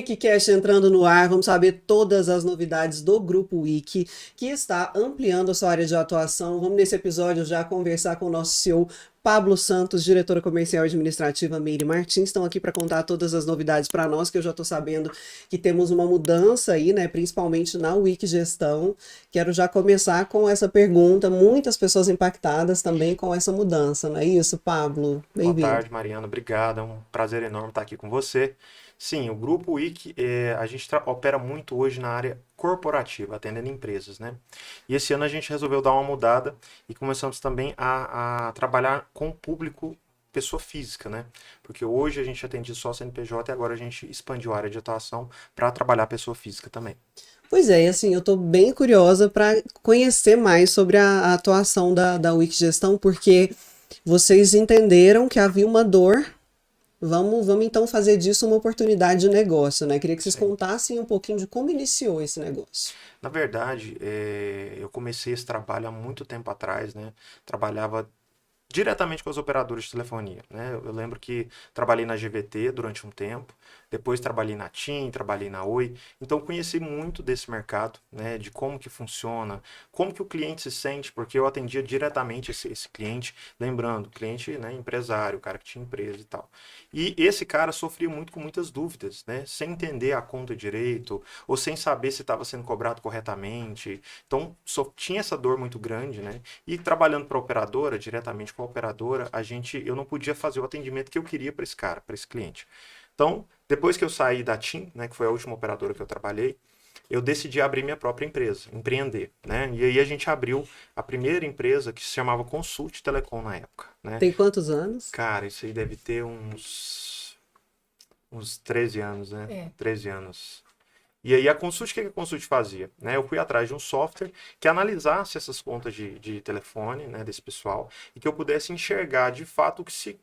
Wikicast entrando no ar, vamos saber todas as novidades do Grupo Wiki, que está ampliando a sua área de atuação. Vamos nesse episódio já conversar com o nosso CEO, Pablo Santos, diretora comercial e administrativa Meire Martins, estão aqui para contar todas as novidades para nós, que eu já estou sabendo que temos uma mudança aí, né, principalmente na Wiki Gestão. Quero já começar com essa pergunta, muitas pessoas impactadas também com essa mudança, não é isso, Pablo? Boa Bem-vindo. tarde, Mariana. Obrigado. É um prazer enorme estar aqui com você. Sim, o Grupo Wiki, a gente opera muito hoje na área corporativa, atendendo empresas, né? E esse ano a gente resolveu dar uma mudada e começamos também a trabalhar com o público pessoa física, né? Porque hoje a gente atende só CNPJ e agora a gente expandiu a área de atuação para trabalhar pessoa física também. Pois é, e assim, eu estou bem curiosa para conhecer mais sobre a atuação da Wiki Gestão, porque vocês entenderam que havia uma dor. Vamos então fazer disso uma oportunidade de negócio, né? Queria que vocês Sim. contassem um pouquinho de como iniciou esse negócio. Na verdade, eu comecei esse trabalho há muito tempo atrás, né? Trabalhava diretamente com as operadoras de telefonia, né? Eu lembro que trabalhei na GVT durante um tempo, depois trabalhei na TIM, trabalhei na Oi, então conheci muito desse mercado, né? De como que funciona, como que o cliente se sente, porque eu atendia diretamente esse cliente, lembrando, cliente, né, empresário, o cara que tinha empresa e tal. E esse cara sofria muito com muitas dúvidas, né? Sem entender a conta direito, ou sem saber se estava sendo cobrado corretamente, então tinha essa dor muito grande, né? E trabalhando para a operadora, diretamente com a operadora, eu não podia fazer o atendimento que eu queria para esse cara, para esse cliente. Então, depois que eu saí da TIM, né, que foi a última operadora que eu trabalhei, eu decidi abrir minha própria empresa, empreender, né? E aí a gente abriu a primeira empresa que se chamava Consult Telecom na época, né? Tem quantos anos? Cara, isso aí deve ter uns 13 anos, né? É. 13 anos. E aí a Consult, o que a Consult fazia? Né? Eu fui atrás de um software que analisasse essas contas de telefone, né, desse pessoal, e que eu pudesse enxergar de fato se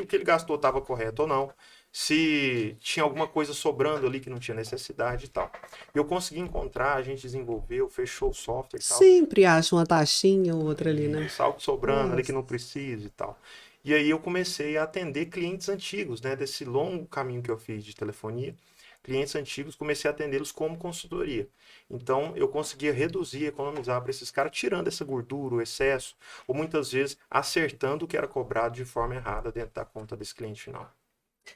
o que ele gastou estava correto ou não, se tinha alguma coisa sobrando ali que não tinha necessidade e tal. Eu consegui encontrar, a gente desenvolveu, fechou o software e tal. Sempre acha uma taxinha ou outra ali, né? Isso, algo sobrando ali que Nossa. não precisa e tal. E aí eu comecei a atender clientes antigos, né, desse longo caminho que eu fiz de telefonia. Clientes antigos, comecei a atendê-los como consultoria. Então, eu conseguia reduzir, economizar para esses caras, tirando essa gordura, o excesso, ou muitas vezes acertando o que era cobrado de forma errada dentro da conta desse cliente final.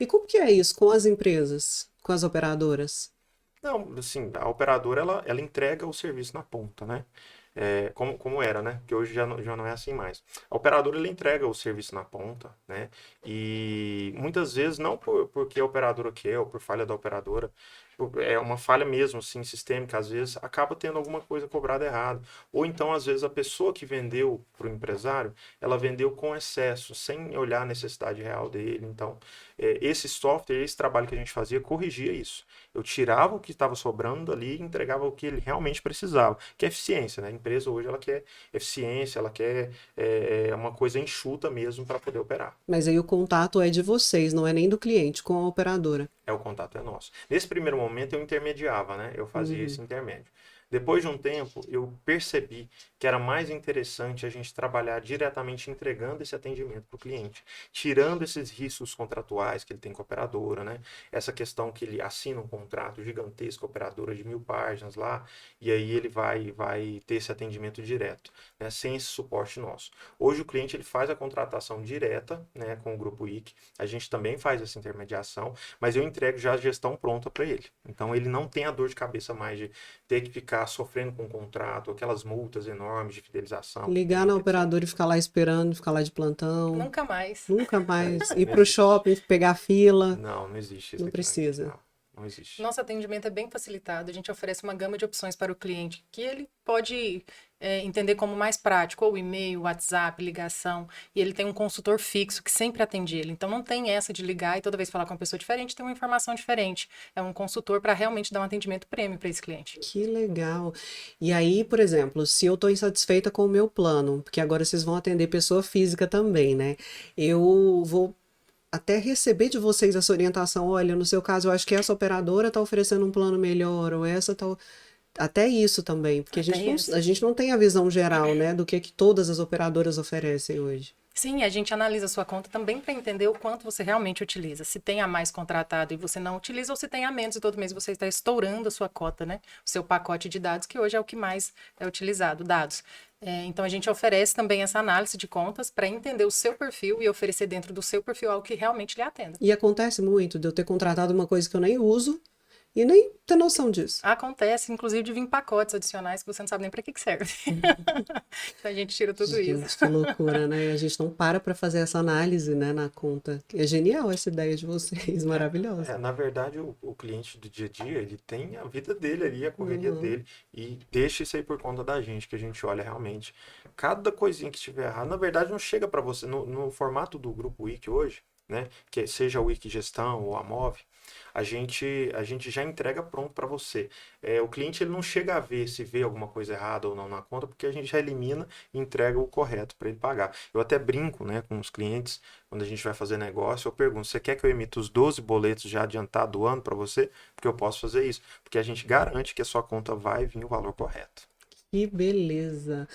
E como que é isso com as empresas, com as operadoras? Não, assim, a operadora, ela entrega o serviço na ponta, né? Como era, né? Que hoje já não é assim mais. A operadora, ela entrega o serviço na ponta, né? E muitas vezes, não porque a operadora quer, ou por falha da operadora, é uma falha mesmo, assim, sistêmica, às vezes acaba tendo alguma coisa cobrada errado. Ou então, às vezes, a pessoa que vendeu para o empresário, ela vendeu com excesso, sem olhar a necessidade real dele. Então, esse software, esse trabalho que a gente fazia, corrigia isso. Eu tirava o que estava sobrando ali e entregava o que ele realmente precisava, que é eficiência, né? A empresa hoje, ela quer eficiência, ela quer uma coisa enxuta mesmo para poder operar. Mas aí o contato é de vocês, não é nem do cliente com a operadora. O contato é nosso. Nesse primeiro momento eu intermediava, né? Eu fazia Uhum. esse intermédio. Depois de um tempo, eu percebi que era mais interessante a gente trabalhar diretamente entregando esse atendimento para o cliente, tirando esses riscos contratuais que ele tem com a operadora, né? Essa questão que ele assina um contrato gigantesco, operadora de 1000 páginas lá, e aí ele vai ter esse atendimento direto, né? Sem esse suporte nosso. Hoje o cliente ele faz a contratação direta, né, com o Grupo IC, a gente também faz essa intermediação, mas eu entrego já a gestão pronta para ele. Então ele não tem a dor de cabeça mais de ter que ficar sofrendo com o contrato, aquelas multas enormes de fidelização. Ligar na operadora e ficar lá esperando, ficar lá de plantão. Nunca mais. Nunca mais. Ir Não pro existe. shopping, pegar fila. Não existe isso Não aqui. precisa. Não existe. Nosso atendimento é bem facilitado. A gente oferece uma gama de opções para o cliente que ele pode entender como mais prático, ou e-mail, WhatsApp, ligação. E ele tem um consultor fixo que sempre atende ele. Então não tem essa de ligar e toda vez falar com uma pessoa diferente, tem uma informação diferente. É um consultor para realmente dar um atendimento prêmio para esse cliente. Que legal. E aí, por exemplo, se eu estou insatisfeita com o meu plano, porque agora vocês vão atender pessoa física também, né? Eu vou até receber de vocês essa orientação. Olha, no seu caso, eu acho que essa operadora está oferecendo um plano melhor, ou essa está. Até isso também, porque Até isso. a gente não tem a visão geral, né, do que todas as operadoras oferecem hoje. Sim, a gente analisa a sua conta também para entender o quanto você realmente utiliza. Se tem a mais contratado e você não utiliza, ou se tem a menos e todo mês você está estourando a sua cota, né? O seu pacote de dados, que hoje é o que mais é utilizado, dados. Então a gente oferece também essa análise de contas para entender o seu perfil e oferecer dentro do seu perfil algo que realmente lhe atenda. E acontece muito de eu ter contratado uma coisa que eu nem uso e nem ter noção disso. Acontece, inclusive, de vir pacotes adicionais que você não sabe nem para que serve. Então a gente tira tudo isso. Gente, que loucura, né? A gente não para fazer essa análise, né, na conta. É genial essa ideia de vocês, maravilhosa. Na verdade, o cliente do dia a dia, ele tem a vida dele ali, a correria Uhum. dele, e deixa isso aí por conta da gente, que a gente olha realmente. Cada coisinha que estiver errado, na verdade, não chega para você, no formato do Grupo Wiki hoje, né, que seja o Wiki Gestão ou a Move, a gente já entrega pronto para você. O cliente ele não chega a ver se vê alguma coisa errada ou não na conta, porque a gente já elimina e entrega o correto para ele pagar. Eu até brinco, né, com os clientes, quando a gente vai fazer negócio, eu pergunto, você quer que eu emita os 12 boletos já adiantado do ano para você? Porque eu posso fazer isso. Porque a gente garante que a sua conta vai vir o valor correto. Que beleza.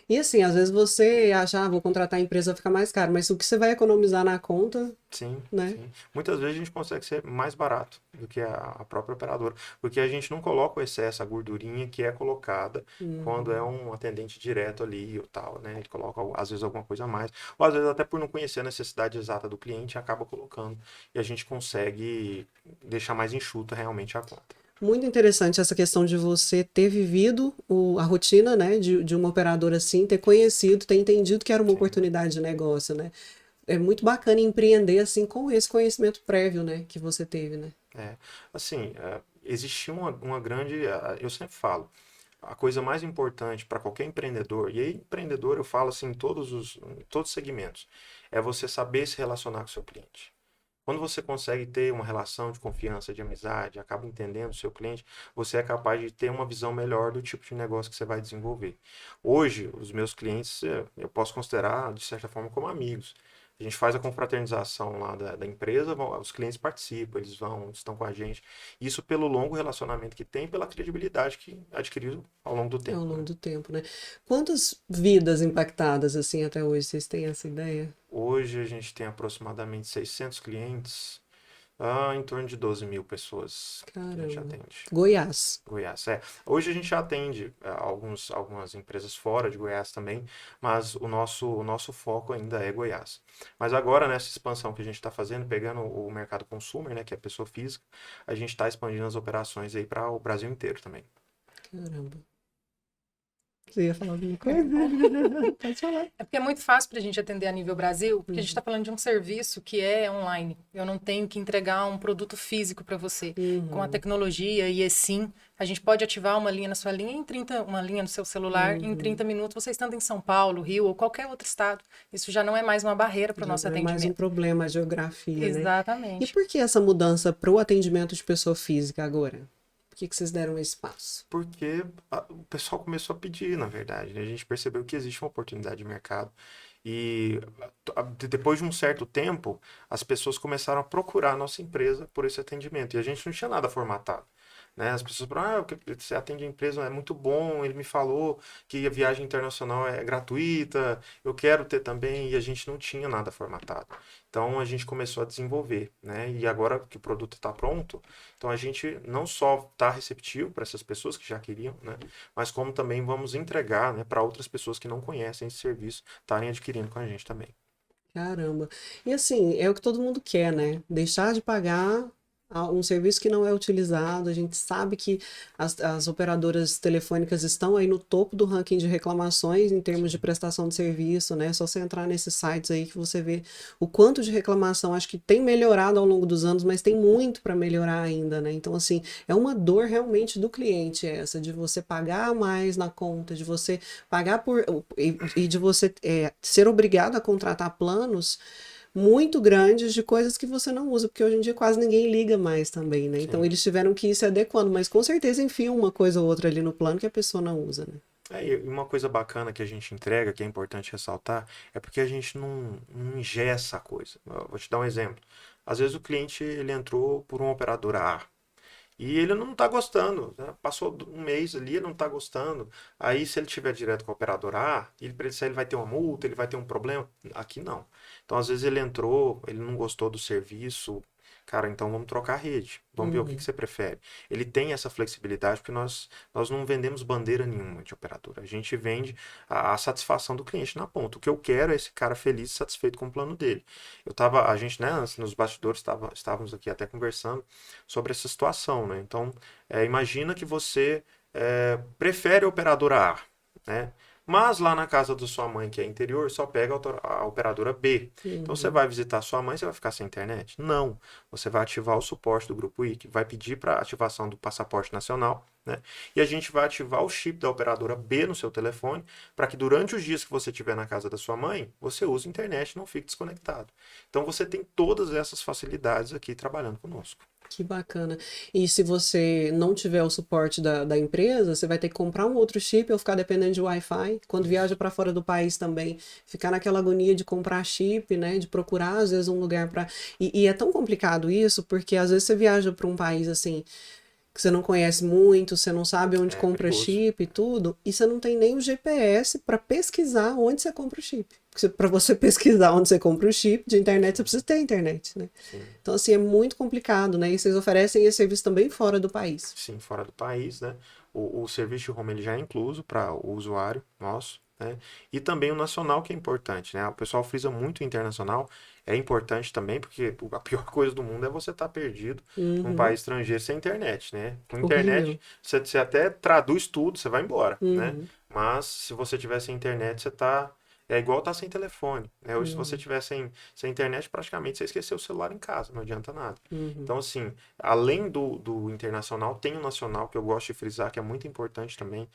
E assim, às vezes você acha, vou contratar a empresa, fica mais caro, mas o que você vai economizar na conta, Sim, né? sim. Muitas vezes a gente consegue ser mais barato do que a própria operadora, porque a gente não coloca o excesso, a gordurinha que é colocada quando é Uhum. um atendente direto ali ou tal, né? Ele coloca às vezes alguma coisa a mais, ou às vezes até por não conhecer a necessidade exata do cliente, acaba colocando e a gente consegue deixar mais enxuta realmente a conta. Muito interessante essa questão de você ter vivido a rotina, né, de uma operadora assim, ter conhecido, ter entendido que era uma Sim. oportunidade de negócio, né? É muito bacana empreender assim com esse conhecimento prévio, né, que você teve, né? Assim, existia uma grande, eu sempre falo, a coisa mais importante para qualquer empreendedor, e aí empreendedor eu falo assim em todos os segmentos, é você saber se relacionar com o seu cliente. Quando você consegue ter uma relação de confiança, de amizade, acaba entendendo o seu cliente, você é capaz de ter uma visão melhor do tipo de negócio que você vai desenvolver. Hoje, os meus clientes, eu posso considerar, de certa forma, como amigos. A gente faz a confraternização lá da empresa, os clientes participam, eles vão, estão com a gente. Isso pelo longo relacionamento que tem, pela credibilidade que adquiriu ao longo do Ao tempo, longo né? do tempo, né? Quantas vidas impactadas assim até hoje? Vocês têm essa ideia? Hoje a gente tem aproximadamente 600 clientes, em torno de 12 mil pessoas que a gente Caramba. atende. Goiás. Goiás, Hoje a gente já atende algumas empresas fora de Goiás também, mas o nosso foco ainda é Goiás. Mas agora, nessa expansão que a gente está fazendo, pegando o mercado consumer, né, que é a pessoa física, a gente está expandindo as operações aí para o Brasil inteiro também. Caramba. Você ia falar alguma coisa? Pode falar. É porque é muito fácil para a gente atender a nível Brasil, porque a gente Uhum. está falando de um serviço que é online. Eu não tenho que entregar um produto físico para você. Com a Uhum. tecnologia e assim, a gente pode ativar uma linha na sua linha em 30, uma linha no seu celular em Uhum. 30 minutos, você estando em São Paulo, Rio ou qualquer outro estado. Isso já não é mais uma barreira para o Já nosso não é mais um atendimento. problema a geografia, né? E Exatamente. por que essa mudança para o atendimento de pessoa física agora? Por que vocês deram esse passo? Porque o pessoal começou a pedir, na verdade, né? A gente percebeu que existe uma oportunidade de mercado. E depois de um certo tempo, as pessoas começaram a procurar a nossa empresa por esse atendimento. E a gente não tinha nada formatado. Né? As pessoas falaram, você atende a empresa, é muito bom, ele me falou que a viagem internacional é gratuita, eu quero ter também, e a gente não tinha nada formatado. Então a gente começou a desenvolver, né? E agora que o produto está pronto, então a gente não só está receptivo para essas pessoas que já queriam, né? Mas como também vamos entregar, né, para outras pessoas que não conhecem esse serviço estarem adquirindo com a gente também. Caramba. E assim, é o que todo mundo quer, né? Deixar de pagar um serviço que não é utilizado. A gente sabe que as operadoras telefônicas estão aí no topo do ranking de reclamações em termos de prestação de serviço, né? Só você entrar nesses sites aí que você vê o quanto de reclamação. Acho que tem melhorado ao longo dos anos, mas tem muito para melhorar ainda, né? Então, assim, é uma dor realmente do cliente essa, de você pagar mais na conta, de você pagar e de você ser obrigado a contratar planos muito grandes de coisas que você não usa, porque hoje em dia quase ninguém liga mais também, né? Então Sim. eles tiveram que ir se adequando, mas com certeza enfiam uma coisa ou outra ali no plano que a pessoa não usa, né? E uma coisa bacana que a gente entrega, que é importante ressaltar, é porque a gente não engessa a coisa. Eu vou te dar um exemplo. Às vezes o cliente ele entrou por uma operadora A. E ele não está gostando, né? Passou um mês ali, ele não está gostando. Aí, se ele tiver direto com a operadora A, ele vai ter uma multa, ele vai ter um problema. Aqui não. Então, às vezes ele entrou, ele não gostou do serviço. Cara, então vamos trocar a rede. Vamos ver o que você prefere. Ele tem essa flexibilidade porque nós não vendemos bandeira nenhuma de operadora. A gente vende a satisfação do cliente na ponta. O que eu quero é esse cara feliz e satisfeito com o plano dele. A gente, né, nos bastidores estávamos aqui até conversando sobre essa situação, né? Então, imagina que você prefere a operadora A, né? Mas lá na casa da sua mãe, que é interior, só pega a operadora B. Então você vai visitar sua mãe, você vai ficar sem internet? Não. Você vai ativar o suporte do Grupo IC, vai pedir para ativação do passaporte nacional, né? E a gente vai ativar o chip da operadora B no seu telefone, para que durante os dias que você estiver na casa da sua mãe, você use a internet e não fique desconectado. Então você tem todas essas facilidades aqui trabalhando conosco. Que bacana. E se você não tiver o suporte da empresa, você vai ter que comprar um outro chip ou ficar dependendo de Wi-Fi. Quando viaja para fora do país também, ficar naquela agonia de comprar chip, né? De procurar, às vezes, um lugar para. E é tão complicado isso, porque às vezes você viaja para um país assim, que você não conhece muito, você não sabe onde compra Perigoso. chip e tudo, e você não tem nem o GPS para pesquisar onde você compra o chip. Para você pesquisar onde você compra o chip de internet, você precisa ter internet, né? Sim. Então, assim, é muito complicado, né? E vocês oferecem esse serviço também fora do país. Sim, fora do país, né? O serviço de home ele já é incluso para o usuário nosso, né? E também o nacional que é importante, né? O pessoal frisa muito o internacional, é importante também, porque a pior coisa do mundo é você estar perdido num país estrangeiro sem internet, né? Com Horrível. internet, você até traduz tudo, você vai embora, né? Uhum. Mas se você tiver sem internet, você tá. É igual estar sem telefone, né? Hoje, se você tiver sem internet, praticamente você esqueceu o celular em casa, não adianta nada. Então, assim, além do internacional, tem o nacional, que eu gosto de frisar, que é muito importante também.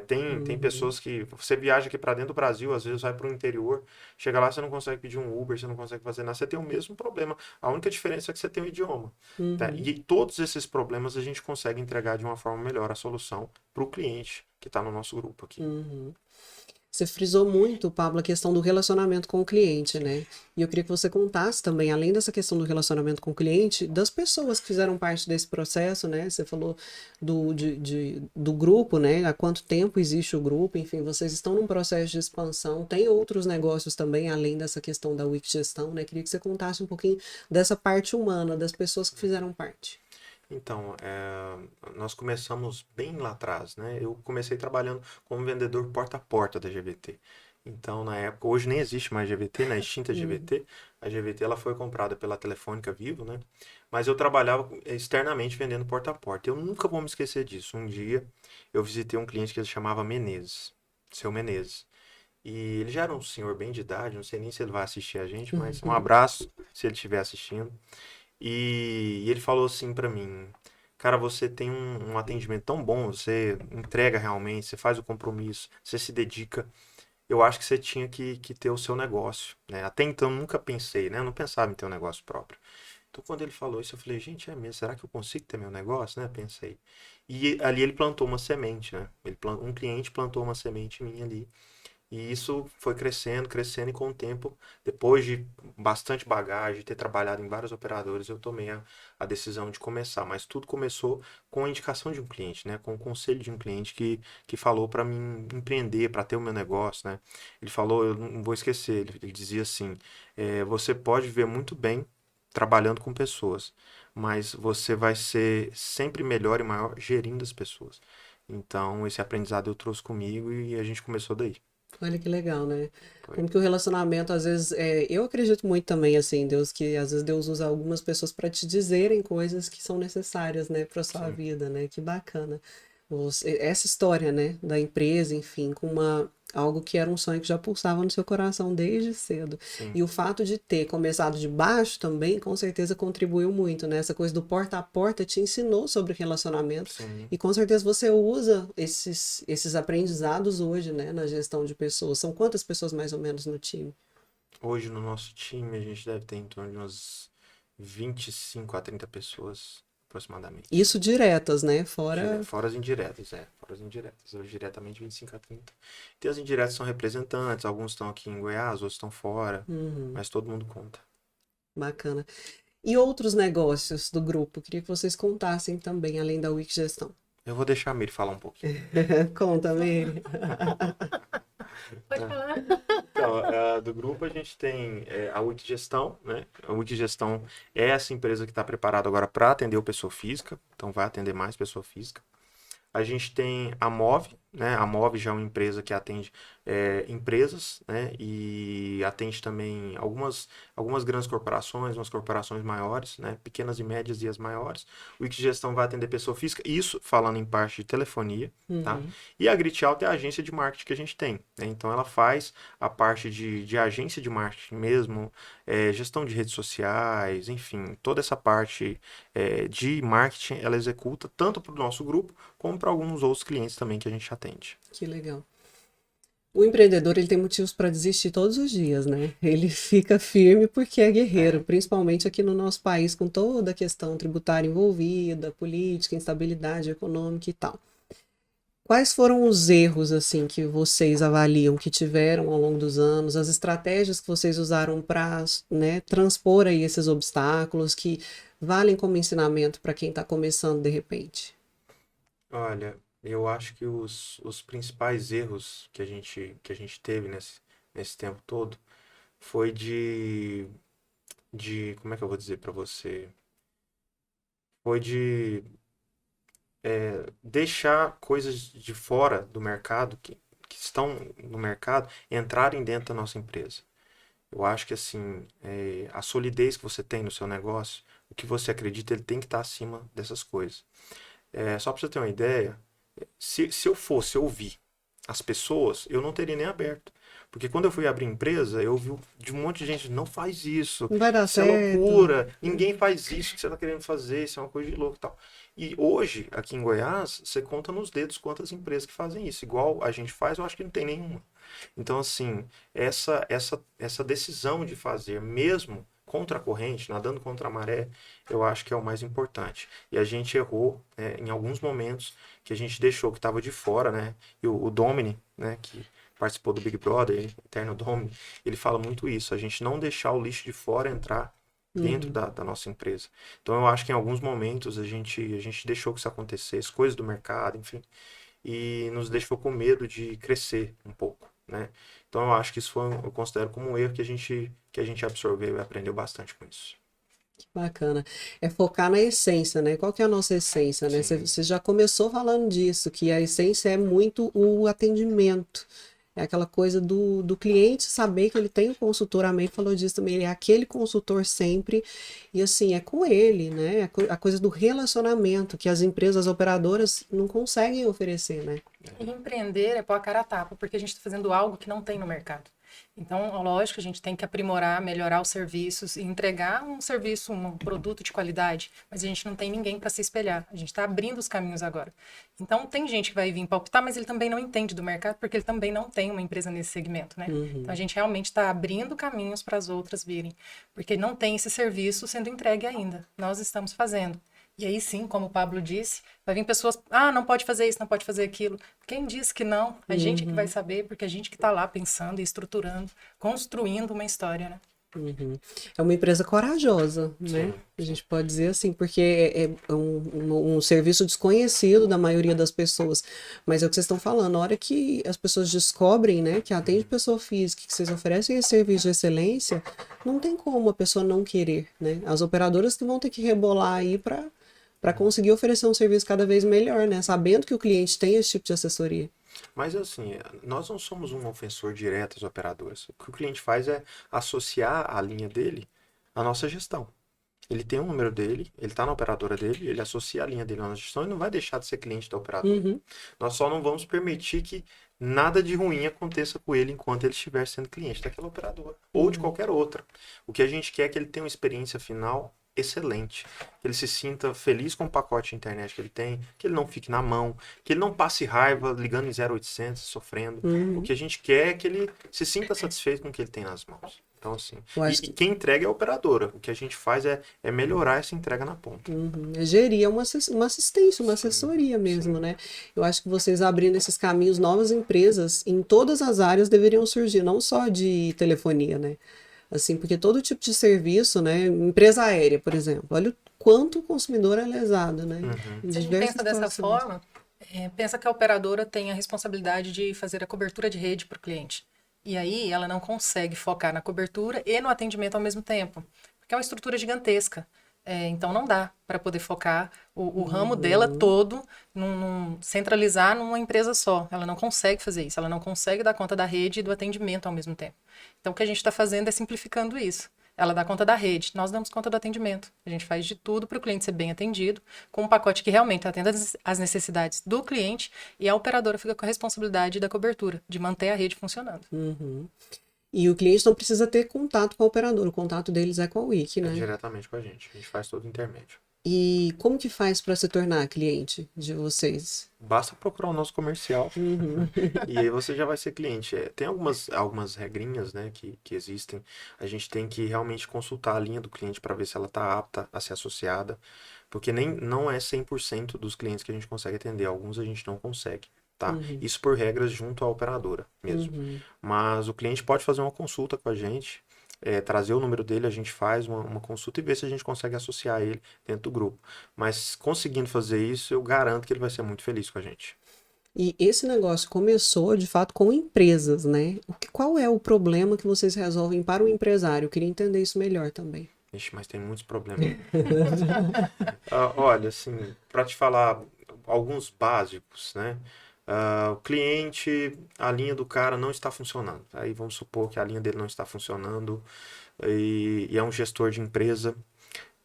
Tem pessoas que. Você viaja aqui para dentro do Brasil, às vezes vai para o interior, chega lá, você não consegue pedir um Uber, você não consegue fazer nada, você tem o mesmo problema. A única diferença é que você tem o idioma. Tá? E todos esses problemas a gente consegue entregar de uma forma melhor a solução para o cliente que está no nosso grupo aqui. Você frisou muito, Pablo, a questão do relacionamento com o cliente, né? E eu queria que você contasse também, além dessa questão do relacionamento com o cliente, das pessoas que fizeram parte desse processo, né? Você falou do grupo, né? Há quanto tempo existe o grupo, enfim, vocês estão num processo de expansão, tem outros negócios também, além dessa questão da Wix Gestão, né? Queria que você contasse um pouquinho dessa parte humana, das pessoas que fizeram parte. Então, nós começamos bem lá atrás, né? Eu comecei trabalhando como vendedor porta a porta da GVT. Então, na época, hoje nem existe mais GVT, na extinta GVT. A GVT ela foi comprada pela Telefônica Vivo, né? Mas eu trabalhava externamente vendendo porta a porta. Eu nunca vou me esquecer disso. Um dia eu visitei um cliente que ele chamava Menezes, seu Menezes. E ele já era um senhor bem de idade, não sei nem se ele vai assistir a gente, mas um abraço se ele estiver assistindo. E ele falou assim pra mim, cara, você tem um atendimento tão bom, você entrega realmente, você faz o compromisso, você se dedica. Eu acho que você tinha que ter o seu negócio, né? Até então eu nunca pensei, né? Eu não pensava em ter um negócio próprio. Então quando ele falou isso, eu falei, gente, é mesmo, será que eu consigo ter meu negócio, né? Pensei. E ali ele plantou uma semente, né? Um cliente plantou uma semente minha ali. E isso foi crescendo, crescendo, e com o tempo, depois de bastante bagagem, ter trabalhado em vários operadores, eu tomei a decisão de começar. Mas tudo começou com a indicação de um cliente, né? Com o conselho de um cliente que falou para mim empreender, para ter o meu negócio, né? Ele falou, eu não vou esquecer, ele dizia assim: você pode viver muito bem trabalhando com pessoas, mas você vai ser sempre melhor e maior gerindo as pessoas. Então, esse aprendizado eu trouxe comigo e a gente começou daí. Olha que legal, né? Foi. Como que o relacionamento, às vezes, eu acredito muito também, assim, Deus, que às vezes Deus usa algumas pessoas para te dizerem coisas que são necessárias, né, para sua Sim. vida, né? Que bacana. Essa história, né, da empresa, enfim, com algo que era um sonho que já pulsava no seu coração desde cedo. Sim, E o fato de ter começado de baixo também, com certeza contribuiu muito, né? Essa coisa do porta a porta te ensinou sobre relacionamento. sim. E com certeza você usa esses aprendizados hoje, né, na gestão de pessoas. São quantas pessoas mais ou menos no time? Hoje no nosso time a gente deve ter em torno de umas 25 a 30 pessoas aproximadamente. Isso diretas, né? Fora. Fora as indiretas, Fora as indiretas. Hoje diretamente 25 a 30. Tem as indiretas que são representantes, alguns estão aqui em Goiás, outros estão fora, mas todo mundo conta. Bacana. E outros negócios do grupo? Queria que vocês contassem também, além da Wix Gestão. Eu vou deixar a Miri falar um pouquinho. Conta, Miri. Pode falar. Então, do grupo a gente tem a Wix Gestão, né? A Wix Gestão é essa empresa que está preparada agora para atender o pessoa física, então vai atender mais pessoa física. A gente tem a Move, né? A Move já é uma empresa que atende empresas, né? E atende também algumas grandes corporações, umas corporações maiores, né? Pequenas e médias e as maiores. O Wix Gestão vai atender pessoa física, isso falando em parte de telefonia, tá? E a Gritchalta é a agência de marketing que a gente tem, né? Então ela faz a parte de agência de marketing mesmo, gestão de redes sociais, enfim, toda essa parte de marketing ela executa tanto para o nosso grupo como para alguns outros clientes também que a gente atende. Que legal. O empreendedor, ele tem motivos para desistir todos os dias, né? Ele fica firme porque é guerreiro, principalmente aqui no nosso país, com toda a questão tributária envolvida, política, instabilidade econômica e tal. Quais foram os erros, assim, que vocês avaliam que tiveram ao longo dos anos, as estratégias que vocês usaram para, né, transpor aí esses obstáculos que valem como ensinamento para quem está começando de repente? Olha, eu acho que os principais erros que a gente teve nesse tempo todo foi como é que eu vou dizer para você? Foi de deixar coisas de fora do mercado, que estão no mercado, entrarem dentro da nossa empresa. Eu acho que assim, a solidez que você tem no seu negócio, o que você acredita, ele tem que estar acima dessas coisas. Só para você ter uma ideia, se eu fosse ouvir as pessoas, eu não teria nem aberto. Porque quando eu fui abrir empresa, eu ouvi de um monte de gente, não faz isso, Não vai dar isso é certo. loucura, ninguém faz isso que você está querendo fazer, isso é uma coisa de louco e tal. E hoje, aqui em Goiás, você conta nos dedos quantas empresas que fazem isso. Igual a gente faz, eu acho que não tem nenhuma. Então, assim, essa decisão de fazer, mesmo contra a corrente, nadando contra a maré, eu acho que é o mais importante. E a gente errou em alguns momentos que a gente deixou que estava de fora, né? E o Domini, né, que participou do Big Brother, Eterno Domini, ele fala muito isso, a gente não deixar o lixo de fora entrar dentro da nossa empresa. Então eu acho que em alguns momentos a gente deixou que isso acontecesse, coisas do mercado, enfim, e nos deixou com medo de crescer um pouco, né? Então eu acho que isso eu considero como um erro que a gente absorveu e aprendeu bastante com isso. Bacana. É focar na essência, né? Qual que é a nossa essência, né? Sim. Você já começou falando disso, que a essência é muito o atendimento. É aquela coisa do cliente saber que ele tem um consultor, a May falou disso também, ele é aquele consultor sempre, e assim, é com ele, né? A coisa do relacionamento que as empresas operadoras não conseguem oferecer, né? E empreender é pôr a cara a tapa, porque a gente está fazendo algo que não tem no mercado. Então, lógico, a gente tem que aprimorar, melhorar os serviços e entregar um serviço, um produto de qualidade, mas a gente não tem ninguém para se espelhar. A gente está abrindo os caminhos agora. Então, tem gente que vai vir palpitar, mas ele também não entende do mercado, porque ele também não tem uma empresa nesse segmento, né? Então, a gente realmente está abrindo caminhos para as outras virem, porque não tem esse serviço sendo entregue ainda. Nós estamos fazendo. E aí sim, como o Pablo disse, vai vir pessoas, não pode fazer isso, não pode fazer aquilo. Quem disse que não? A gente que vai saber, porque a gente que está lá pensando e estruturando, construindo uma história, né? É uma empresa corajosa, né? A gente pode dizer assim, porque é um serviço desconhecido da maioria das pessoas. Mas é o que vocês estão falando, na hora que as pessoas descobrem, né, que atende pessoa física, que vocês oferecem esse serviço de excelência, não tem como a pessoa não querer, né? As operadoras que vão ter que rebolar aí para conseguir oferecer um serviço cada vez melhor, né? Sabendo que o cliente tem esse tipo de assessoria. Mas assim, nós não somos um ofensor direto às operadoras. O que o cliente faz é associar a linha dele à nossa gestão. Ele tem um número dele, ele está na operadora dele, ele associa a linha dele à nossa gestão e não vai deixar de ser cliente da operadora. Nós só não vamos permitir que nada de ruim aconteça com ele enquanto ele estiver sendo cliente daquela operadora ou de qualquer outra. O que a gente quer é que ele tenha uma experiência final excelente, que ele se sinta feliz com o pacote de internet que ele tem, que ele não fique na mão, que ele não passe raiva ligando em 0800, sofrendo. O que a gente quer é que ele se sinta satisfeito com o que ele tem nas mãos. Então, assim, e quem entrega é a operadora. O que a gente faz é melhorar essa entrega na ponta. Gerir uma assistência, uma assessoria mesmo, né? Eu acho que vocês abrindo esses caminhos, novas empresas em todas as áreas deveriam surgir, não só de telefonia, né? Assim, porque todo tipo de serviço, né? Empresa aérea, por exemplo, olha o quanto o consumidor é lesado, né? Uhum. Em Se a gente diversas pensa dessa situações. forma, pensa que a operadora tem a responsabilidade de fazer a cobertura de rede para o cliente. E aí ela não consegue focar na cobertura e no atendimento ao mesmo tempo, porque é uma estrutura gigantesca. Então não dá para poder focar o ramo dela todo, centralizar numa empresa só. Ela não consegue fazer isso, ela não consegue dar conta da rede e do atendimento ao mesmo tempo. Então o que a gente está fazendo é simplificando isso. Ela dá conta da rede, nós damos conta do atendimento. A gente faz de tudo para o cliente ser bem atendido, com um pacote que realmente atenda às necessidades do cliente, e a operadora fica com a responsabilidade da cobertura, de manter a rede funcionando. Uhum. E o cliente não precisa ter contato com a operadora, o contato deles é com a Wiki, É né? diretamente com a gente faz todo o intermédio. E como que faz para se tornar cliente de vocês? Basta procurar o nosso comercial Uhum. e aí você já vai ser cliente. Tem algumas regrinhas, né, que existem. A gente tem que realmente consultar a linha do cliente para ver se ela está apta a ser associada, porque não é 100% dos clientes que a gente consegue atender, alguns a gente não consegue, tá? Uhum. Isso por regras junto à operadora mesmo. Uhum. Mas o cliente pode fazer uma consulta com a gente, trazer o número dele, a gente faz uma consulta e vê se a gente consegue associar ele dentro do grupo. Mas conseguindo fazer isso, eu garanto que ele vai ser muito feliz com a gente. E esse negócio começou, de fato, com empresas, né? Qual é o problema que vocês resolvem para o empresário? Eu queria entender isso melhor também. Ixi, mas tem muitos problemas. Olha, assim, para te falar alguns básicos, né? O cliente, a linha do cara não está funcionando. Aí vamos supor que a linha dele não está funcionando e é um gestor de empresa.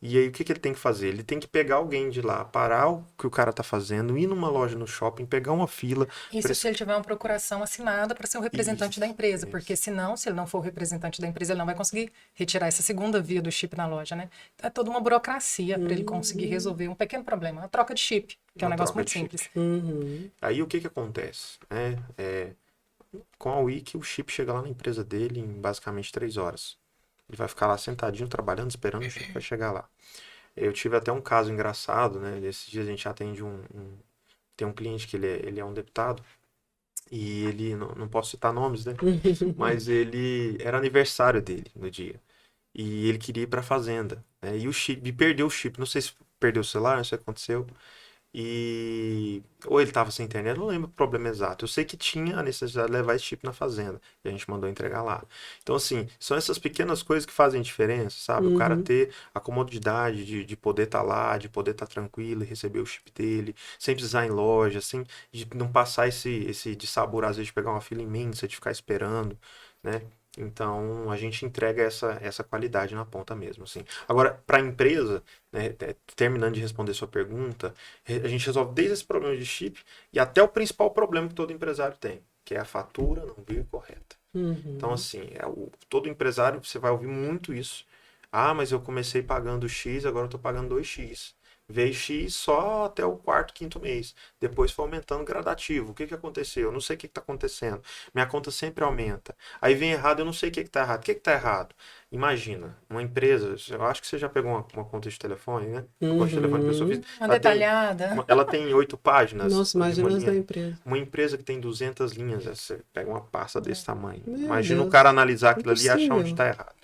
E aí o que ele tem que fazer? Ele tem que pegar alguém de lá, parar o que o cara tá fazendo, ir numa loja no shopping, pegar uma fila. Isso se ele tiver uma procuração assinada para ser o representante da empresa, porque senão, se ele não for o representante da empresa, ele não vai conseguir retirar essa segunda via do chip na loja, né? Então, é toda uma burocracia para ele conseguir resolver um pequeno problema, a troca de chip, que é um Uma negócio troca muito de chip. simples. Uhum. Aí o que acontece? Com a Wiki, o chip chega lá na empresa dele em basicamente 3 horas. Ele vai ficar lá sentadinho, trabalhando, esperando o chip vai chegar lá. Eu tive até um caso engraçado, né? Esses dias a gente atende tem um cliente que ele é um deputado, e ele, não posso citar nomes, né? Mas ele, era aniversário dele no dia. E ele queria ir pra fazenda, né? E o chip, e perdeu o chip. Não sei se perdeu o celular, não sei o que aconteceu. Ou ele tava sem internet, eu não lembro o problema exato. Eu sei que tinha a necessidade de levar esse chip na fazenda. E a gente mandou entregar lá. Então, assim, são essas pequenas coisas que fazem diferença, sabe? O cara Uhum. ter a comodidade de poder estar lá, de poder estar tranquilo e receber o chip dele, sem precisar ir em loja, sem de não passar esse dissabor, às vezes, de pegar uma fila imensa, de ficar esperando, né? Então, a gente entrega essa qualidade na ponta mesmo, assim. Agora, para a empresa, né, terminando de responder sua pergunta, a gente resolve desde esse problema de chip e até o principal problema que todo empresário tem, que é a fatura não vir correta. Então, Uhum. assim, todo empresário, você vai ouvir muito isso. Ah, mas eu comecei pagando X, agora eu estou pagando 2X. Veio X só até o quarto, quinto mês. Depois foi aumentando gradativo. O que aconteceu? Eu não sei o que está acontecendo. Minha conta sempre aumenta. Aí vem errado, eu não sei o que está errado. O que está errado? Imagina, uma empresa, eu acho que você já pegou uma conta de telefone, né? Uma conta de telefone de pessoa Uhum. física. Uma detalhada. Ela tem 8 páginas, Nossa, de uma imagina as da linha. empresa. Uma empresa que tem 200 linhas, você pega uma pasta desse tamanho. Meu Imagina o Deus, cara analisar aquilo ali e achar onde impossível. está errado,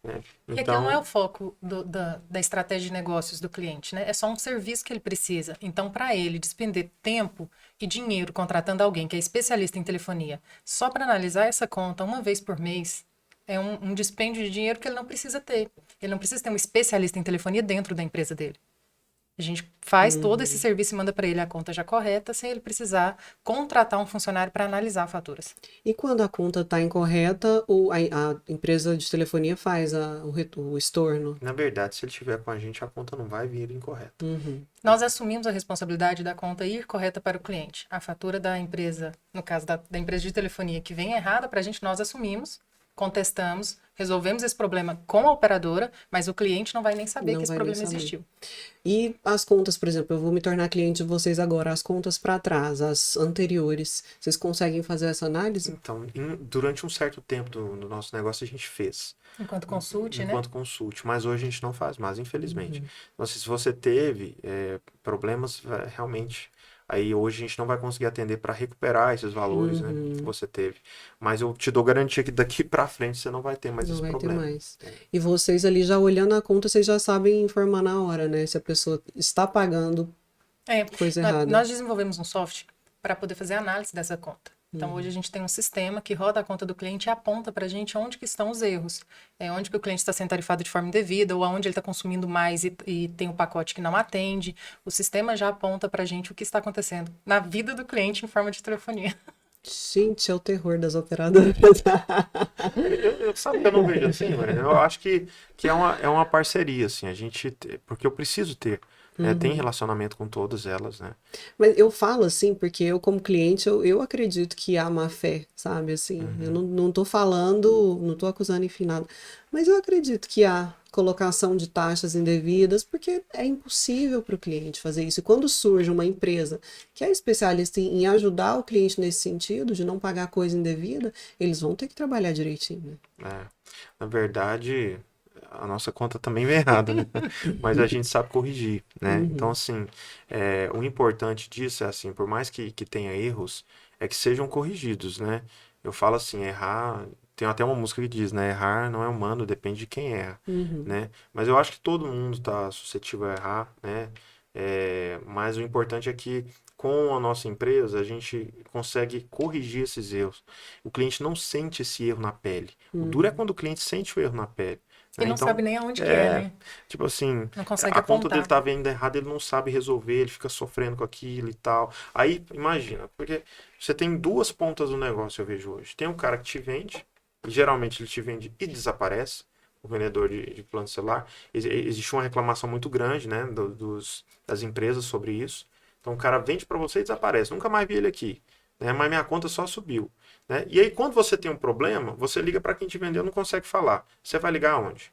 né? E aquilo não é Então, o foco da estratégia de negócios do cliente, né? É só um serviço que ele precisa. Então, para ele despender tempo e dinheiro contratando alguém que é especialista em telefonia só para analisar essa conta uma vez por mês, é um dispêndio de dinheiro que ele não precisa ter. Ele não precisa ter um especialista em telefonia dentro da empresa dele. A gente faz todo esse Uhum. serviço e manda para ele a conta já correta, sem ele precisar contratar um funcionário para analisar faturas. E quando a conta está incorreta, a empresa de telefonia faz o estorno? na verdade, se ele estiver com a gente, a conta não vai vir incorreta. Uhum. Nós assumimos a responsabilidade da conta ir correta para o cliente. A fatura da empresa, no caso da empresa de telefonia, que vem errada para a gente, nós assumimos, contestamos, resolvemos esse problema com a operadora, mas o cliente não vai nem saber Não que esse vai nem problema saber. existiu. E as contas, por exemplo, eu vou me tornar cliente de vocês agora, as contas para trás, as anteriores, vocês conseguem fazer essa análise? Então, durante um certo tempo do nosso negócio, a gente fez. Enquanto consulte, né? Enquanto consulte, mas hoje a gente não faz mais, infelizmente. Uhum. Então, se você teve problemas, realmente Aí hoje a gente não vai conseguir atender para recuperar esses valores, né, que você teve. Mas eu te dou garantia que daqui para frente você não vai ter mais Não esse vai ter problema. mais. E vocês ali já olhando a conta, vocês já sabem informar na hora, né? Se a pessoa está pagando coisa errada. Nós desenvolvemos um software para poder fazer análise dessa conta. Então, hoje a gente tem um sistema que roda a conta do cliente e aponta para a gente onde que estão os erros. Onde que o cliente está sendo tarifado de forma indevida ou aonde ele está consumindo mais e tem um pacote que não atende. O sistema já aponta para a gente o que está acontecendo na vida do cliente em forma de telefonia. Gente, é o terror das operadoras. Sabe que eu não vejo assim, Mariana? Eu acho que é uma parceria, assim, porque eu preciso ter. Tem relacionamento com todas elas, né? Mas eu falo assim, porque eu, como cliente, eu acredito que há má fé, sabe? Assim, eu não tô falando, não tô acusando, enfim, nada. Mas eu acredito que há colocação de taxas indevidas, porque é impossível para o cliente fazer isso. E quando surge uma empresa que é especialista em ajudar o cliente nesse sentido, de não pagar coisa indevida, eles vão ter que trabalhar direitinho, né? Na verdade, a nossa conta também vem errada, né? Mas a gente sabe corrigir, né? Então, assim, o importante disso é assim, por mais que tenha erros, é que sejam corrigidos, né? Eu falo assim, errar, tem até uma música que diz, né? Errar não é humano, depende de quem erra, né? Mas eu acho que todo mundo está suscetível a errar, né? Mas o importante é que com a nossa empresa a gente consegue corrigir esses erros. O cliente não sente esse erro na pele. O duro é quando o cliente sente o erro na pele. E não Então, sabe nem aonde que é, né? tipo assim, Não consegue a conta dele apontar. tá vendo errado, ele não sabe resolver, ele fica sofrendo com aquilo e tal. Aí, imagina, porque você tem duas pontas do negócio, eu vejo hoje. Tem um cara que te vende, e geralmente ele te vende e desaparece, o vendedor de plano celular. Existe uma reclamação muito grande, né, das empresas sobre isso. Então o cara vende para você e desaparece. Nunca mais vi ele aqui, né, mas minha conta só subiu. Né? E aí, quando você tem um problema, você liga para quem te vendeu, não consegue falar. Você vai ligar aonde?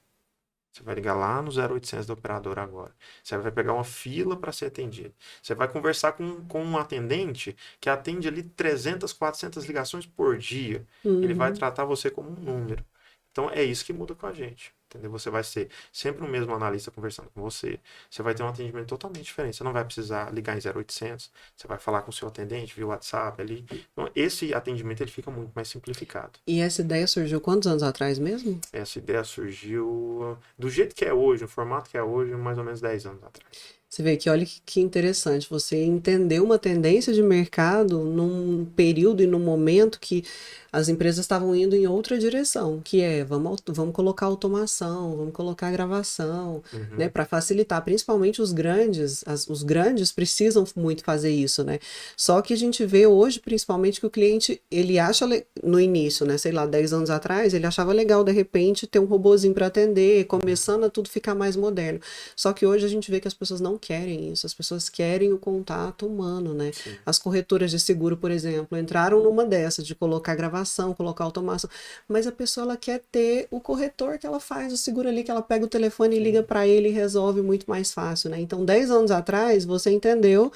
Você vai ligar lá no 0800 da operadora agora. Você vai pegar uma fila para ser atendido. Você vai conversar com um atendente que atende ali 300, 400 ligações por dia. Ele vai tratar você como um número. Então, é isso que muda com a gente. Entendeu? Você vai ser sempre o mesmo analista conversando com você. Você vai ter um atendimento totalmente diferente. Você não vai precisar ligar em 0800. Você vai falar com o seu atendente via WhatsApp ali. Então, esse atendimento ele fica muito mais simplificado. E essa ideia surgiu quantos anos atrás mesmo? Essa ideia surgiu do jeito que é hoje, no formato que é hoje, mais ou menos 10 anos atrás. Você vê que, olha que interessante, você entendeu uma tendência de mercado num período e num momento que as empresas estavam indo em outra direção, que é vamos colocar automação, vamos colocar gravação, né, para facilitar, principalmente os grandes, os grandes precisam muito fazer isso, né? Só que a gente vê hoje, principalmente, que o cliente, ele acha no início, né, sei lá, 10 anos atrás, ele achava legal, de repente, ter um robozinho para atender, começando a tudo ficar mais moderno. Só que hoje a gente vê que as pessoas não querem isso, as pessoas querem o contato humano, né? Sim. As corretoras de seguro, por exemplo, entraram numa dessas de colocar gravação, colocar automação, mas a pessoa ela quer ter o corretor que ela faz o seguro ali, que ela pega o telefone e liga para ele e resolve muito mais fácil, né? Então, 10 anos atrás, você entendeu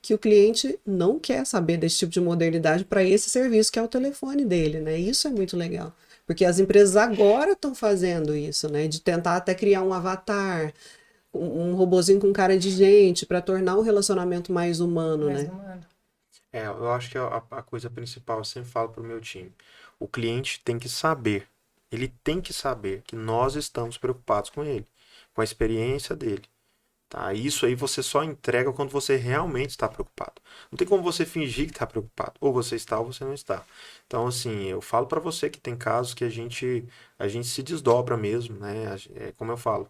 que o cliente não quer saber desse tipo de modernidade para esse serviço que é o telefone dele, né? Isso é muito legal. Porque as empresas agora estão fazendo isso, né? De tentar até criar um avatar, um robozinho com cara de gente, para tornar o relacionamento mais humano, Mais né? humano. Eu acho que a coisa principal, eu sempre falo pro meu time, o cliente tem que saber, ele tem que saber que nós estamos preocupados com ele, com a experiência dele. Tá? Isso aí você só entrega quando você realmente está preocupado. Não tem como você fingir que está preocupado. Ou você está ou você não está. Então, assim, eu falo para você que tem casos que a gente se desdobra mesmo, né? Como eu falo,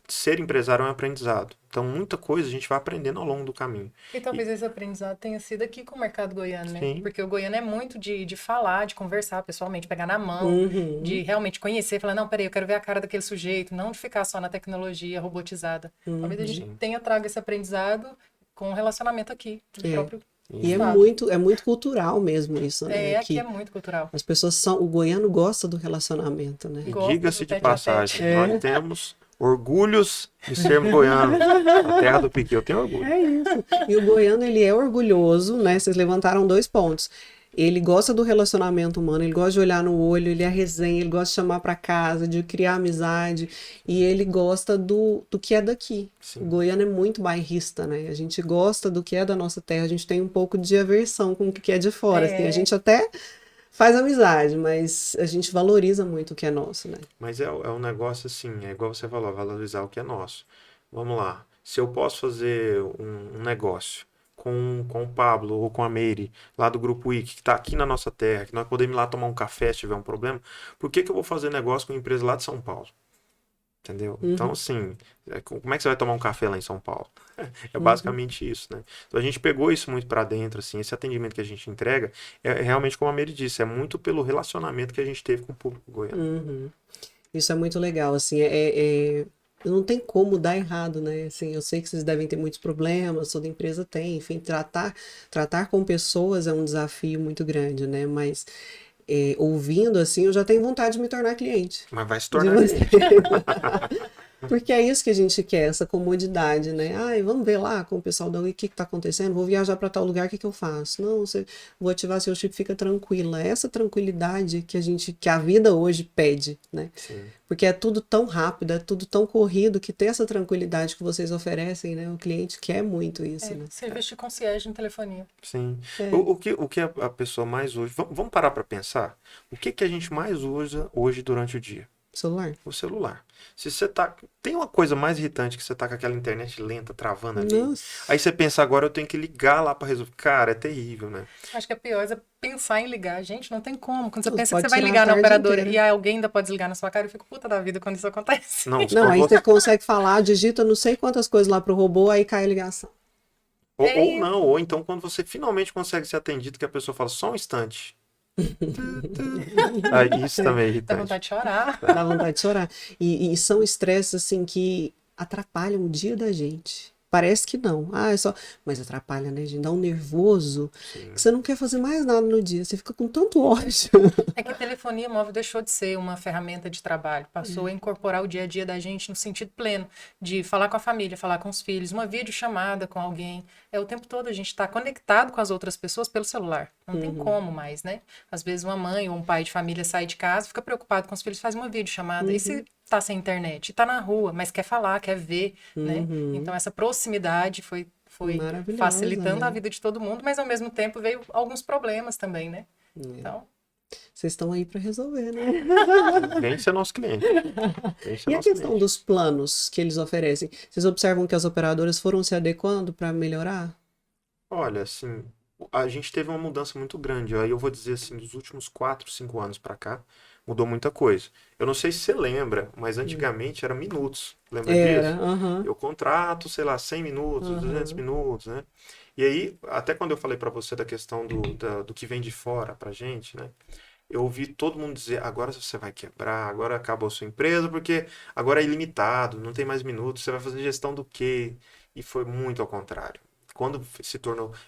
ser empresário é um aprendizado. Então, muita coisa a gente vai aprendendo ao longo do caminho. E talvez esse aprendizado tenha sido aqui com o mercado goiano, né? Sim. Porque o goiano é muito de falar, de conversar pessoalmente, pegar na mão, Uhum. de realmente conhecer, falar, não, peraí, eu quero ver a cara daquele sujeito, não de ficar só na tecnologia robotizada. Talvez a gente tenha trago esse aprendizado com o relacionamento aqui, do próprio E estado. é muito cultural mesmo isso, né? Aqui Que é muito cultural. as pessoas são, o goiano gosta do relacionamento, né? E Gosta diga-se do de tete a passagem, tete. nós temos orgulhos de sermos goianos. A terra do piqui, eu tenho orgulho. É isso. E o goiano, ele é orgulhoso, né? Vocês levantaram 2 pontos. Ele gosta do relacionamento humano, ele gosta de olhar no olho, ele é resenha, ele gosta de chamar para casa, de criar amizade, e ele gosta do que é daqui. Sim. O goiano é muito bairrista, né? A gente gosta do que é da nossa terra, a gente tem um pouco de aversão com o que é de fora. Assim, a gente até faz amizade, mas a gente valoriza muito o que é nosso, né? Mas é um negócio assim, é igual você falou, valorizar o que é nosso. Vamos lá. Se eu posso fazer um negócio com o Pablo ou com a Meire, lá do Grupo Wiki, que está aqui na nossa terra, que nós podemos ir lá tomar um café se tiver um problema, por que eu vou fazer negócio com uma empresa lá de São Paulo? Entendeu? Então, assim, como é que você vai tomar um café lá em São Paulo? É basicamente isso, né? Então, a gente pegou isso muito para dentro, assim, esse atendimento que a gente entrega é realmente, como a Meire disse, é muito pelo relacionamento que a gente teve com o público goiano. Isso é muito legal, assim, não tem como dar errado, né? Assim, eu sei que vocês devem ter muitos problemas, toda empresa tem, enfim, tratar com pessoas é um desafio muito grande, né? Mas ouvindo assim, eu já tenho vontade de me tornar cliente. Mas vai se De tornar você. cliente. Porque é isso que a gente quer, essa comodidade, né? Ai, vamos ver lá com o pessoal da Wiki o que está acontecendo, vou viajar para tal lugar, o que eu faço? Não, vou ativar seu chip, fica tranquila. É essa tranquilidade que a vida hoje pede, né? Sim. Porque é tudo tão rápido, é tudo tão corrido, que ter essa tranquilidade que vocês oferecem, né? O cliente quer muito isso, né? Serviço de concierge em telefonia. Sim. O que a pessoa mais usa... Vamos parar para pensar? O que a gente mais usa hoje durante o dia? Celular. O celular. Se você tá... Tem uma coisa mais irritante que você tá com aquela internet lenta, travando ali. Nossa. Aí você pensa, agora eu tenho que ligar lá para resolver. Cara, é terrível, né? Acho que é pior é pensar em ligar. Gente, não tem como. Quando você Você pensa que pode você vai tirar a ligar na tarde operadora inteira. e aí alguém ainda pode desligar na sua cara, eu fico puta da vida quando isso acontece. Não, Não, aí você consegue falar, digita não sei quantas coisas lá pro robô, aí cai a ligação. Ou não, ou então quando você finalmente consegue ser atendido, que a pessoa fala, só um instante. Isso também é Dá irritante. vontade de chorar. Dá vontade de chorar. E são estresses, assim, que atrapalham o dia da gente. Parece que não. É só... Mas atrapalha, né, gente? Dá um nervoso que você não quer fazer mais nada no dia. Você fica com tanto ódio. É que a telefonia móvel deixou de ser uma ferramenta de trabalho. Passou a incorporar o dia a dia da gente no sentido pleno. De falar com a família, falar com os filhos, uma videochamada com alguém. O tempo todo a gente está conectado com as outras pessoas pelo celular. Não tem como mais, né? Às vezes uma mãe ou um pai de família sai de casa, fica preocupado com os filhos, faz uma videochamada. E se tá sem internet, tá na rua, mas quer falar, quer ver, né? Então essa proximidade foi facilitando né? a vida de todo mundo, mas ao mesmo tempo veio alguns problemas também, né? Então, vocês estão aí para resolver, né? Vem ser nosso cliente. E a questão dos planos que eles oferecem? Vocês observam que as operadoras foram se adequando para melhorar? Olha, assim, a gente teve uma mudança muito grande. Aí eu vou dizer assim, dos últimos 4, 5 anos para cá, mudou muita coisa. Eu não sei se você lembra, mas antigamente era minutos. Lembra disso? Eu contrato, sei lá, 100 minutos, 200 minutos, né? E aí, até quando eu falei para você da questão do que vem de fora pra gente, né? Eu ouvi todo mundo dizer, agora você vai quebrar, agora acabou a sua empresa, porque agora é ilimitado, não tem mais minutos, você vai fazer gestão do quê? E foi muito ao contrário. Quando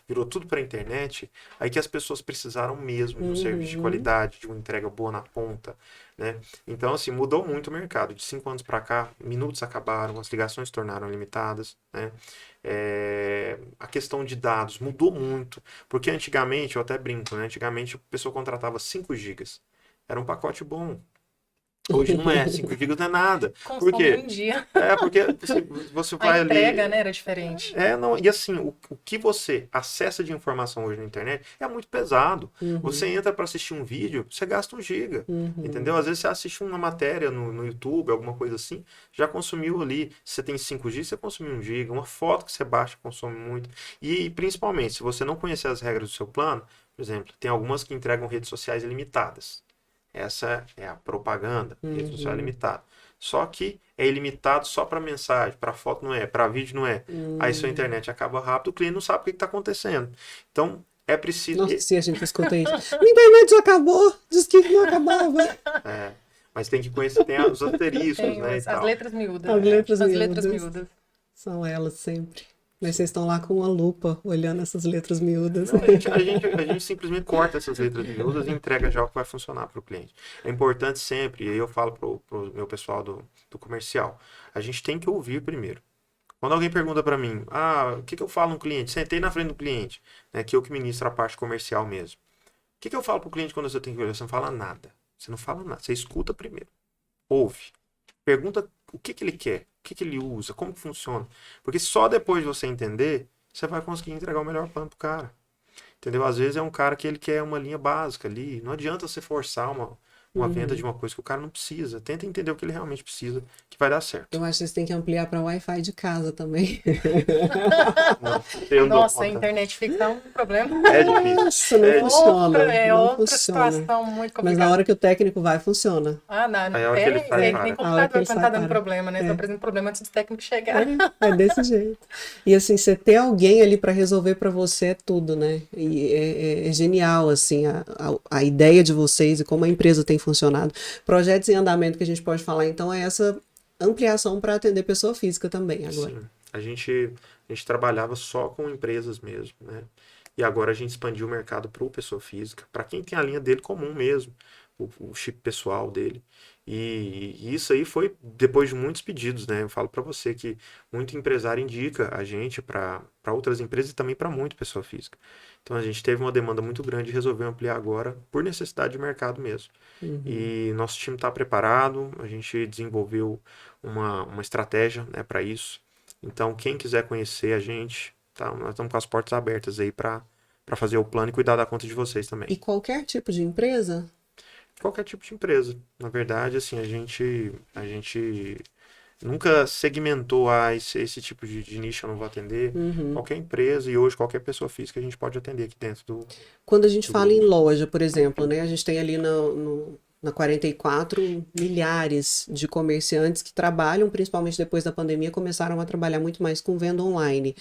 virou tudo para a internet, aí que as pessoas precisaram mesmo de um serviço de qualidade, de uma entrega boa na ponta, né? Então, assim, mudou muito o mercado. De 5 anos para cá, minutos acabaram, as ligações se tornaram limitadas, né? A questão de dados mudou muito, porque antigamente, eu até brinco, né? Antigamente a pessoa contratava 5 gigas. Era um pacote bom. Hoje não é, 5 gigas não é nada. Por quê? um dia. Porque você vai A entrega, ali... né, era diferente. Não, e assim, o que você acessa de informação hoje na internet é muito pesado. Você entra para assistir um vídeo, você gasta 1 giga, entendeu? Às vezes você assiste uma matéria no YouTube, alguma coisa assim, já consumiu ali, se você tem 5 gigas, você consumiu 1 giga, uma foto que você baixa consome muito. E principalmente, se você não conhecer as regras do seu plano, por exemplo, tem algumas que entregam redes sociais ilimitadas. Essa é a propaganda, rede social limitada. Só que é ilimitado só para mensagem, para foto não é, para vídeo não é. Aí sua internet acaba rápido, o cliente não sabe o que está acontecendo. Então, é preciso... Nossa, se a gente escuta isso. Minha internet já acabou, disse que não acabava. Mas tem que conhecer, tem os asteriscos, né? As letras miúdas. As letras miúdas. São elas sempre. Mas vocês estão lá com uma lupa, olhando essas letras miúdas. Não, a gente simplesmente corta essas letras miúdas e entrega já o que vai funcionar para o cliente. É importante sempre, e aí eu falo para o meu pessoal do comercial, a gente tem que ouvir primeiro. Quando alguém pergunta para mim, o que eu falo no cliente? Sentei na frente do cliente, né, que eu que ministro a parte comercial mesmo. que eu falo pro cliente quando você tem que olhar? Você não fala nada. Você não fala nada. Você escuta primeiro. Ouve. Pergunta o que ele quer, o que ele usa, como que funciona. Porque só depois de você entender, você vai conseguir entregar o melhor plano pro cara. Entendeu? Às vezes é um cara que ele quer uma linha básica ali. Não adianta você forçar uma venda de uma coisa que o cara não precisa. Tenta entender o que ele realmente precisa, que vai dar certo. Eu acho que vocês têm que ampliar para Wi-Fi de casa também. Não, eu não dou Nossa, a conta. internet fica um problema. É difícil. Nossa, não É funciona. não outra funciona. situação muito Mas complicada. na hora que o técnico vai, funciona. Ah, não, Aí a hora que ele sai, nem para. A hora que computador ele quando sai, tá dando para. problema, né? É. Só apresenta problema antes do técnico chegar. É desse jeito. E assim, você ter alguém ali para resolver para você é tudo, né? E é genial, assim, a ideia de vocês e como a empresa tem funcionado. Projetos em andamento que a gente pode falar, então, é essa ampliação para atender pessoa física também agora. Sim, a gente trabalhava só com empresas mesmo, né? E agora a gente expandiu o mercado para o pessoa física, para quem tem a linha dele comum mesmo, o chip pessoal dele. E isso aí foi depois de muitos pedidos, né? Eu falo para você que muito empresário indica a gente para outras empresas e também para muito pessoa física. Então a gente teve uma demanda muito grande e resolveu ampliar agora por necessidade de mercado mesmo. E nosso time está preparado, a gente desenvolveu uma estratégia, né, para isso. Então, quem quiser conhecer a gente, tá, nós estamos com as portas abertas aí para fazer o plano e cuidar da conta de vocês E também. qualquer tipo de empresa? Qualquer tipo de empresa. Na verdade, assim, a gente nunca segmentou esse tipo de nicho eu não vou atender. Qualquer empresa e hoje qualquer pessoa física a gente pode atender aqui dentro do. Quando a gente fala em loja, por exemplo, né? A gente tem ali na 44 milhares de comerciantes que trabalham, principalmente depois da pandemia, começaram a trabalhar muito mais com venda online.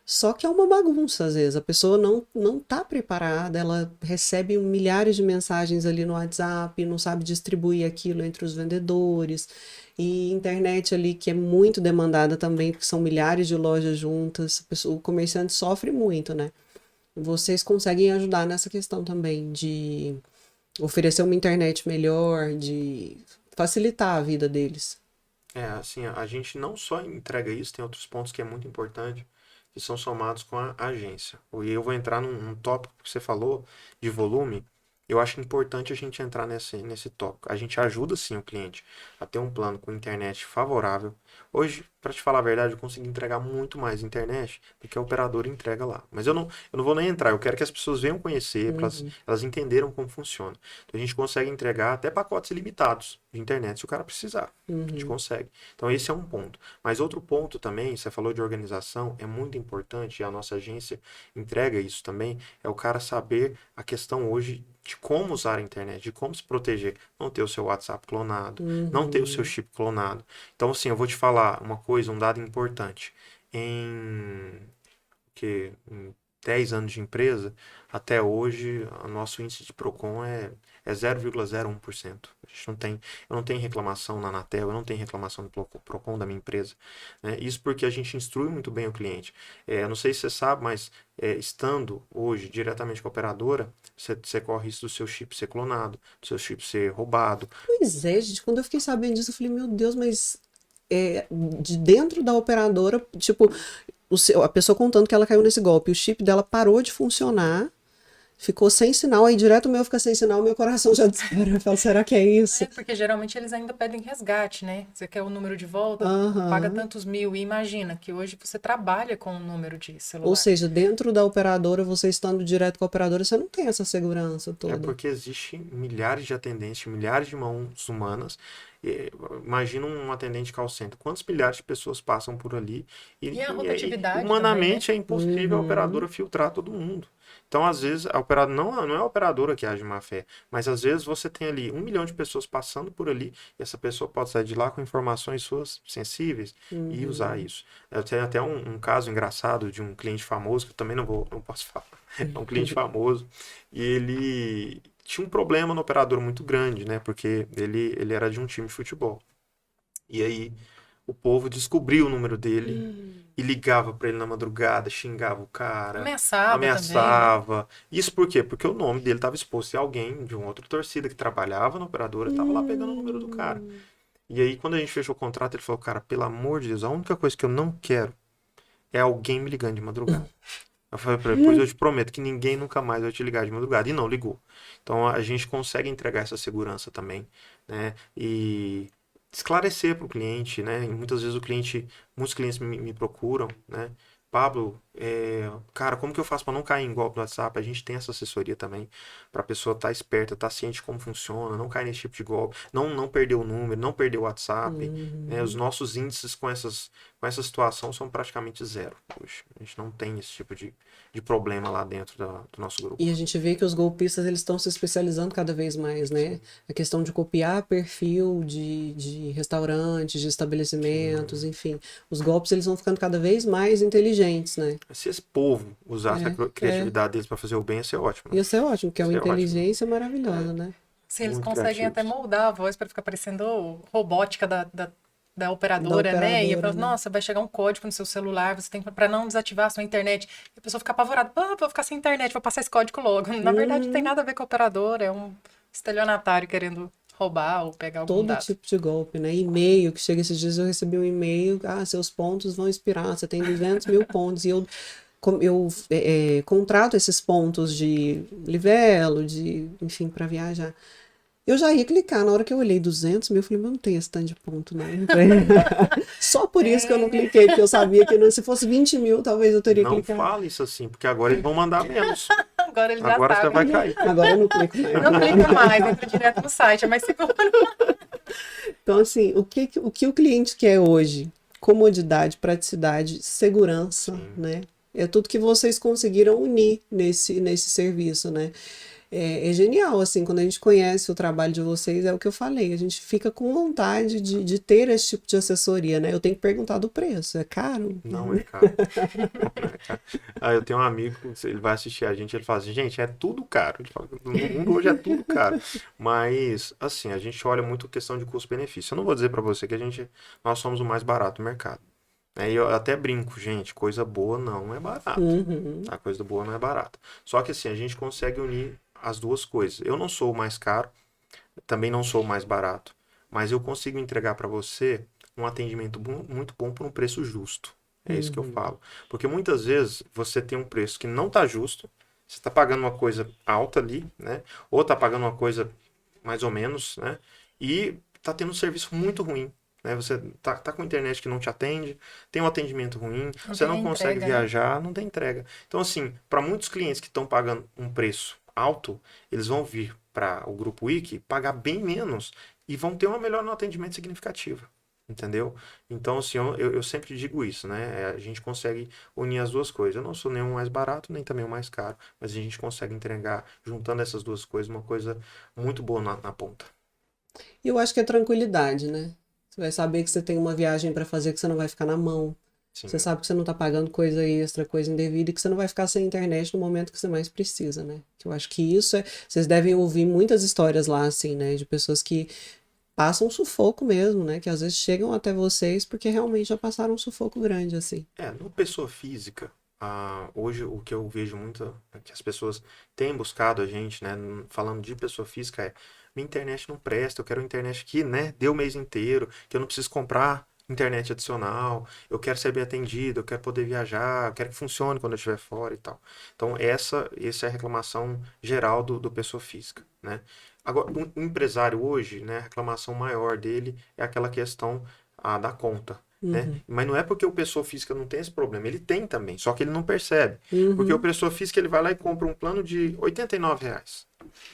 Só que é uma bagunça, às vezes. A pessoa não está preparada, ela recebe milhares de mensagens ali no WhatsApp, não sabe distribuir aquilo entre os vendedores. E internet ali, que é muito demandada também, porque são milhares de lojas juntas. O comerciante sofre muito, né? Vocês conseguem ajudar nessa questão também de oferecer uma internet melhor, de facilitar a vida deles. Assim, a gente não só entrega isso, tem outros pontos que é muito importante, que são somados com a agência. E eu vou entrar num tópico que você falou de volume. Eu acho importante a gente entrar nesse tópico. A gente ajuda sim o cliente a ter um plano com internet favorável. Hoje, para te falar a verdade, eu consigo entregar muito mais internet do que a operadora entrega lá. Mas eu não vou nem entrar, eu quero que as pessoas venham conhecer, para elas entenderam como funciona. Então a gente consegue entregar até pacotes ilimitados de internet se o cara precisar. A gente consegue. Então esse é um ponto. Mas outro ponto também, você falou de organização, é muito importante, e a nossa agência entrega isso também, é o cara saber a questão hoje de como usar a internet, de como se proteger, não ter o seu WhatsApp clonado, não ter o seu chip clonado. Então, assim, eu vou te falar uma coisa, um dado importante. Em 10 anos de empresa, até hoje, o nosso índice de Procon é 0,01%. A gente eu não tenho reclamação na Anatel, eu não tenho reclamação no Procon da minha empresa. Né? Isso porque a gente instrui muito bem o cliente. Eu não sei se você sabe, mas estando hoje diretamente com a operadora, você corre isso do seu chip ser clonado, do seu chip ser roubado. Pois é, gente, quando eu fiquei sabendo disso, eu falei, meu Deus, mas de dentro da operadora, tipo, a pessoa contando que ela caiu nesse golpe, o chip dela parou de funcionar, ficou sem sinal, aí direto o meu fica sem sinal, meu coração já dispara. Eu falo, será que é isso? Porque geralmente eles ainda pedem resgate, né? Você quer o número de volta, paga tantos mil. E imagina que hoje você trabalha com um número de celular. Ou seja, dentro da operadora, você estando direto com a operadora, você não tem essa segurança toda. É porque existem milhares de atendentes, milhares de mãos humanas. Imagina um atendente call center. Quantos milhares de pessoas passam por ali? E a rotatividade humanamente também, é impossível a operadora filtrar todo mundo. Então, às vezes, a operadora não é a operadora que age de má fé, mas às vezes você tem ali 1 milhão de pessoas passando por ali e essa pessoa pode sair de lá com informações suas sensíveis e usar isso. Eu tenho até um caso engraçado de um cliente famoso, que eu também não posso falar. É um cliente famoso e ele tinha um problema no operador muito grande, né? Porque ele era de um time de futebol. E aí o povo descobriu o número dele e ligava pra ele na madrugada, xingava o cara, ameaçava. Isso por quê? Porque o nome dele estava exposto e alguém de uma outra torcida que trabalhava na operadora estava lá pegando o número do cara. E aí quando a gente fechou o contrato, ele falou, cara, pelo amor de Deus, a única coisa que eu não quero é alguém me ligando de madrugada. Eu falei pra ele, pois eu te prometo que ninguém nunca mais vai te ligar de madrugada. E não ligou. Então a gente consegue entregar essa segurança também, né? E esclarecer para o cliente, né? E muitas vezes muitos clientes me procuram, né? Pablo, cara, como que eu faço para não cair em golpe no WhatsApp? A gente tem essa assessoria também, para a pessoa estar esperta, estar ciente de como funciona, não cair nesse tipo de golpe, não perder o número, não perder o WhatsApp, né? Os nossos índices com essa situação são praticamente zero hoje. A gente não tem esse tipo de problema lá dentro do nosso grupo. E a gente vê que os golpistas eles estão se especializando cada vez mais, né? A questão de copiar perfil de restaurantes, de estabelecimentos, enfim. Os golpes eles vão ficando cada vez mais inteligentes, né? Se esse povo usasse a criatividade deles para fazer o bem, ia ser ótimo. Né? Ia ser ótimo, porque é uma Ia ser ótimo. inteligência maravilhosa, né? Sim, eles Muito conseguem até criativos. moldar a voz para ficar parecendo robótica da operadora, né? E eu falo, né? nossa, vai chegar um código no seu celular, você tem para não desativar a sua internet. E a pessoa fica apavorada, vou ficar sem internet, vou passar esse código logo. Na verdade, não tem nada a ver com a operadora, é um estelionatário querendo roubar ou pegar algum Todo dado. tipo de golpe, né? E-mail, que chega esses dias eu recebi um e-mail, seus pontos vão expirar, você tem 200 mil pontos, e eu contrato esses pontos de livelo, enfim, para viajar. Eu já ia clicar, na hora que eu olhei 200 mil, eu falei, mas não tem esse tanto de ponto, não. Só por isso que eu não cliquei, porque eu sabia que se fosse 20 mil, talvez eu teria Não clicado. fala isso assim, porque agora eles vão mandar menos. Agora ele já Agora você sabe. vai cair. Agora eu não clico mais. Não clica mais, entra direto no site, é mais seguro. Então, assim, o que o cliente quer hoje? Comodidade, praticidade, segurança, né? É tudo que vocês conseguiram unir nesse serviço, né? É genial, assim, quando a gente conhece o trabalho de vocês, é o que eu falei, a gente fica com vontade de ter esse tipo de assessoria, né? Eu tenho que perguntar do preço, é caro? Não é caro. Não é caro. Eu tenho um amigo, ele vai assistir a gente, ele fala assim, gente, é tudo caro. Ele fala, no mundo hoje é tudo caro. Mas, assim, a gente olha muito a questão de custo-benefício. Eu não vou dizer pra você que nós somos o mais barato do mercado. E eu até brinco, gente, coisa boa não é barata. A coisa boa não é barata. Só que assim, a gente consegue unir as duas coisas. Eu não sou o mais caro, também não sou o mais barato, mas eu consigo entregar para você um atendimento muito bom por um preço justo. É isso que eu falo. Porque muitas vezes você tem um preço que não está justo, você está pagando uma coisa alta ali, né? Ou está pagando uma coisa mais ou menos, né? E está tendo um serviço muito ruim. Né? Você tá com internet que não te atende, tem um atendimento ruim, você não consegue viajar, não tem entrega. Então, assim, para muitos clientes que estão pagando um preço alto, eles vão vir para o Grupo Wiki pagar bem menos e vão ter uma melhor no atendimento significativa. Entendeu? Então, assim, eu sempre digo isso, né? A gente consegue unir as duas coisas. Eu não sou nem o mais barato, nem também o mais caro, mas a gente consegue entregar, juntando essas duas coisas, uma coisa muito boa na ponta. E eu acho que é tranquilidade, né? Você vai saber que você tem uma viagem para fazer que você não vai ficar na mão. Sim. Você sabe que você não tá pagando coisa extra, coisa indevida, e que você não vai ficar sem internet no momento que você mais precisa, né? Que eu acho que isso Vocês devem ouvir muitas histórias lá, assim, né? De pessoas que passam um sufoco mesmo, né? Que às vezes chegam até vocês porque realmente já passaram um sufoco grande, assim. No pessoa física, hoje o que eu vejo muito é que as pessoas têm buscado a gente, né? Falando de pessoa física, minha internet não presta, eu quero internet que, né, dê o mês inteiro, que eu não preciso comprar internet adicional, eu quero ser bem atendido, eu quero poder viajar, eu quero que funcione quando eu estiver fora e tal. Então, essa é a reclamação geral do pessoa física, né? Agora, um empresário hoje, né, a reclamação maior dele é aquela questão da conta. Né? Mas não é porque o pessoa física não tem esse problema, ele tem também, só que ele não percebe. Porque o pessoa física ele vai lá e compra um plano de R$ 89,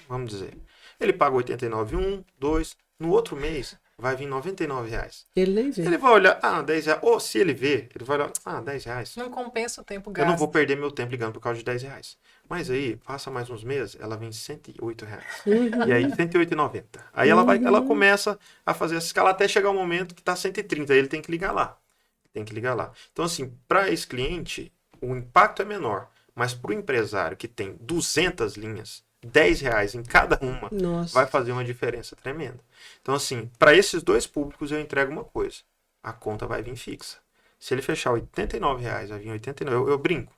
vamos dizer. Ele paga 89 2, no outro mês vai vir R$ 99. Ele nem vê. Ele vai olhar, R$ 10. Ou se ele vê, ele vai olhar, R$ 10. Não compensa o tempo Eu gasto. não vou perder meu tempo ligando por causa de R$ 10. Mas aí, passa mais uns meses, ela vem R$ 108. E aí, R$ 108,90. Aí ela começa a fazer essa escala até chegar o momento que tá 130. Aí ele tem que ligar lá. Então, assim, para esse cliente, o impacto é menor. Mas para o empresário que tem 200 linhas, R$ 10 em cada uma, vai fazer uma diferença tremenda. Então, assim, para esses dois públicos eu entrego uma coisa. A conta vai vir fixa. Se ele fechar R$ 89, vai vir 89. Eu brinco.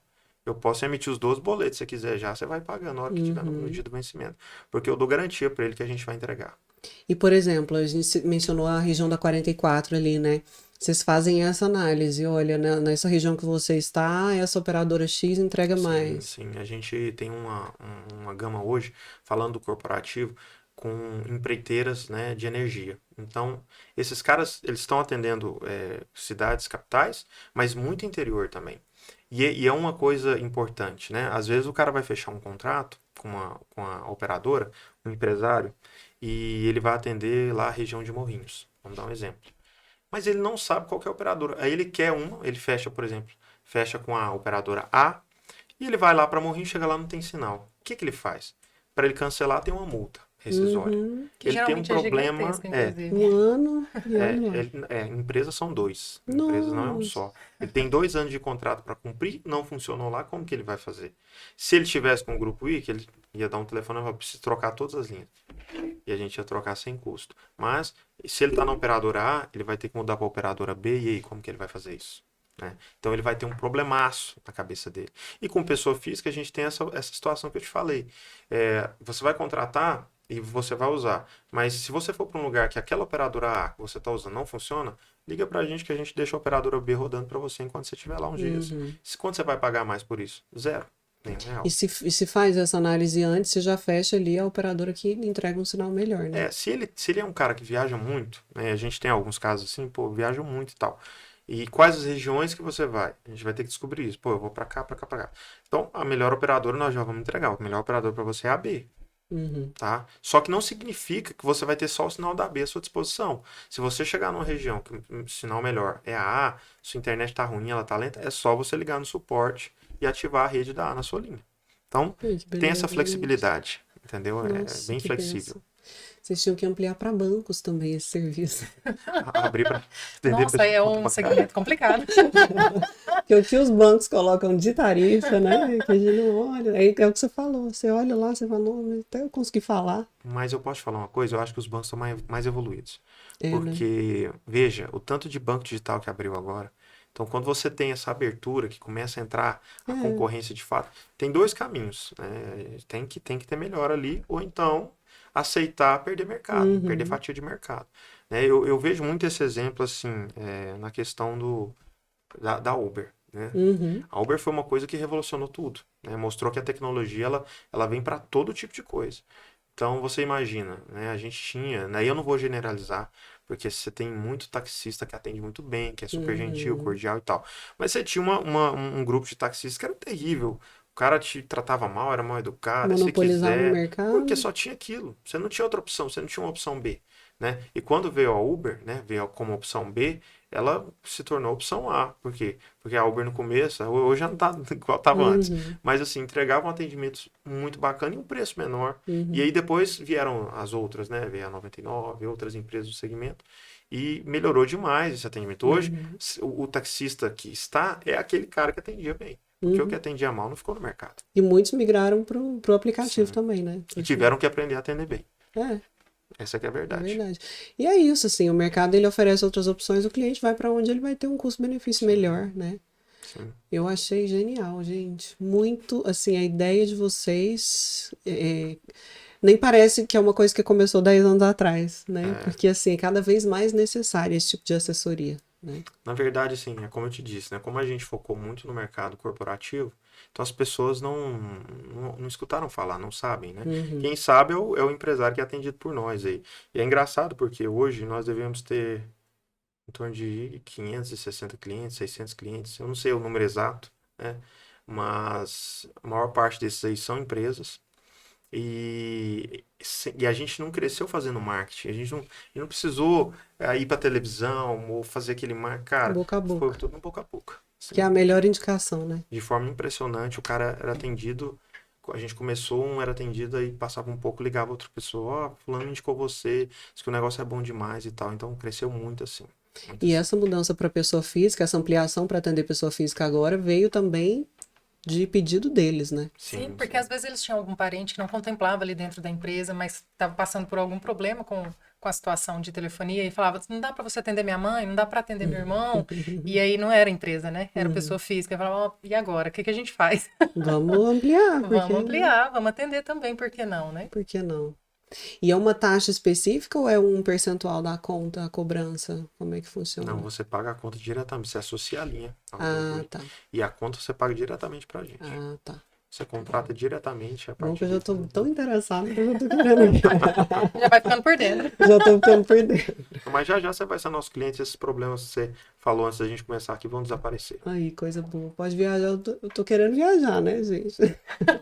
Eu posso emitir os 12 boletos se você quiser já, você vai pagando na hora que tiver no dia do vencimento. Porque eu dou garantia para ele que a gente vai entregar. E, por exemplo, a gente mencionou a região da 44 ali, né? Vocês fazem essa análise, olha, nessa região que você está, essa operadora X entrega Sim, mais. sim. A gente tem uma gama hoje, falando do corporativo, com empreiteiras, né, de energia. Então, esses caras, eles estão atendendo cidades, capitais, mas muito interior também. E é uma coisa importante, né? Às vezes o cara vai fechar um contrato com a operadora, um empresário, e ele vai atender lá a região de Morrinhos. Vamos dar um exemplo. Mas ele não sabe qual que é a operadora. Aí ele quer uma, ele fecha, por exemplo, fecha com a operadora A, e ele vai lá para Morrinhos, chega lá não tem sinal. O que que ele faz? Para ele cancelar tem uma multa rescisória. Uhum. Que Ele tem um geralmente é problema, gigantesca, inclusive. Um ano e olha lá. empresas são dois, empresas não é um Nossa. só. Ele tem 2 anos de contrato para cumprir, não funcionou lá, como que ele vai fazer? Se ele tivesse com o Grupo I, ele ia dar um telefone e falar, preciso trocar todas as linhas. E a gente ia trocar sem custo. Mas, se ele está na operadora A, ele vai ter que mudar para a operadora B, e aí, como que ele vai fazer isso? Né? Então ele vai ter um problemaço na cabeça dele. E com pessoa física a gente tem essa situação que eu te falei. Você vai contratar e você vai usar. Mas se você for para um lugar que aquela operadora A que você está usando não funciona, liga para a gente que a gente deixa a operadora B rodando para você enquanto você estiver lá uns dias. Quanto você vai pagar mais por isso? Zero. Nem real. E se faz essa análise antes, você já fecha ali a operadora que entrega um sinal melhor, né? Se ele é um cara que viaja muito, né, a gente tem alguns casos assim, pô, viaja muito e tal. E quais as regiões que você vai? A gente vai ter que descobrir isso. Pô, eu vou pra cá, pra cá, pra cá. Então, a melhor operadora nós já vamos entregar. O melhor operador pra você é a B, Uhum. tá? Só que não significa que você vai ter só o sinal da B à sua disposição. Se você chegar numa região que o sinal melhor é a A, sua internet tá ruim, ela tá lenta, é só você ligar no suporte e ativar a rede da A na sua linha. Então, Ai, que tem essa beleza, flexibilidade, entendeu? É Nossa, bem que flexível. benção. Vocês tinham que ampliar para bancos também esse serviço. Abrir para atender Nossa, aí é pessoas um bancárias. segmento complicado. Porque o que os bancos colocam de tarifa, né? Que a gente não olha. É o que você falou. Você olha lá, você fala, não, mas até eu consegui falar. Mas eu posso te falar uma coisa, eu acho que os bancos estão mais evoluídos. É, né? Porque, veja, o tanto de banco digital que abriu agora. Então, quando você tem essa abertura, que começa a entrar a concorrência de fato, tem 2 caminhos, né? Tem que ter melhor ali, ou então aceitar perder mercado, perder fatia de mercado. Né? Eu vejo muito esse exemplo, assim, na questão da Uber. Né? Uhum. A Uber foi uma coisa que revolucionou tudo. Né? Mostrou que a tecnologia ela vem para todo tipo de coisa. Então você imagina, né? A gente tinha, né? Eu não vou generalizar, porque você tem muito taxista que atende muito bem, que é super gentil, cordial e tal. Mas você tinha um grupo de taxistas que era terrível. O cara te tratava mal, era mal educado, se Monopolizava o quiser, mercado. porque só tinha aquilo. Você não tinha outra opção, você não tinha uma opção B. Né? E quando veio a Uber, né, veio como opção B, ela se tornou opção A. Por quê? Porque a Uber no começo, hoje já não tá igual estava antes, mas assim, entregava um atendimento muito bacana e um preço menor. E aí depois vieram as outras, né, veio a 99, outras empresas do segmento, e melhorou demais esse atendimento. Hoje, o taxista que está é aquele cara que atendia bem. Porque o que atendia mal não ficou no mercado. E muitos migraram pro aplicativo Sim. também, né? E tiveram que aprender a atender bem. É. Essa que é a verdade. É verdade. E é isso, assim, o mercado ele oferece outras opções, o cliente vai para onde ele vai ter um custo-benefício melhor, né? Sim. Eu achei genial, gente. Muito, assim, a ideia de vocês nem parece que é uma coisa que começou 10 anos atrás, né? Porque, assim, é cada vez mais necessário esse tipo de assessoria, né? Na verdade, assim, é como eu te disse, né? Como a gente focou muito no mercado corporativo, então as pessoas não escutaram falar, não sabem, né? Quem sabe é o empresário que é atendido por nós aí. E é engraçado porque hoje nós devemos ter em torno de 560 clientes, 600 clientes, eu não sei o número exato, né? Mas a maior parte desses aí são empresas. E a gente não cresceu fazendo marketing, a gente não precisou ir para televisão ou fazer aquele marketing, cara, Boca a foi boca. tudo no boca a boca. Assim, Que é a melhor indicação, né? de forma impressionante, o cara era atendido, a gente começou, um era atendido, aí passava um pouco, ligava outra pessoa, ó, fulano indicou você, disse que o negócio é bom demais e tal, então cresceu muito assim. Muito E assim. essa mudança para pessoa física, essa ampliação para atender pessoa física agora veio também de pedido deles, né? Sim, porque às vezes eles tinham algum parente que não contemplava ali dentro da empresa, mas estava passando por algum problema com a situação de telefonia e falava, não dá para você atender minha mãe, não dá para atender meu irmão. E aí não era empresa, né? Era pessoa física. Eu falava, ó, e agora? O que que a gente faz? Vamos ampliar, porque... Vamos ampliar, vamos atender também, por que não, né? Por que não? E é uma taxa específica ou é um percentual da conta, a cobrança? Como é que funciona? Não, você paga a conta diretamente, você associa a linha ao Ah, Oi. tá. E a conta você paga diretamente pra gente. Ah, tá. Você contrata diretamente a Bom, que partir eu já de... tô tão interessada que eu já tô querendo ir. Já vai ficando por dentro. Já tô ficando por dentro. Mas já já você vai ser nosso cliente, esses problemas que você falou antes da gente começar aqui vão desaparecer. Aí, coisa boa. Pode viajar, eu tô querendo viajar, né, gente?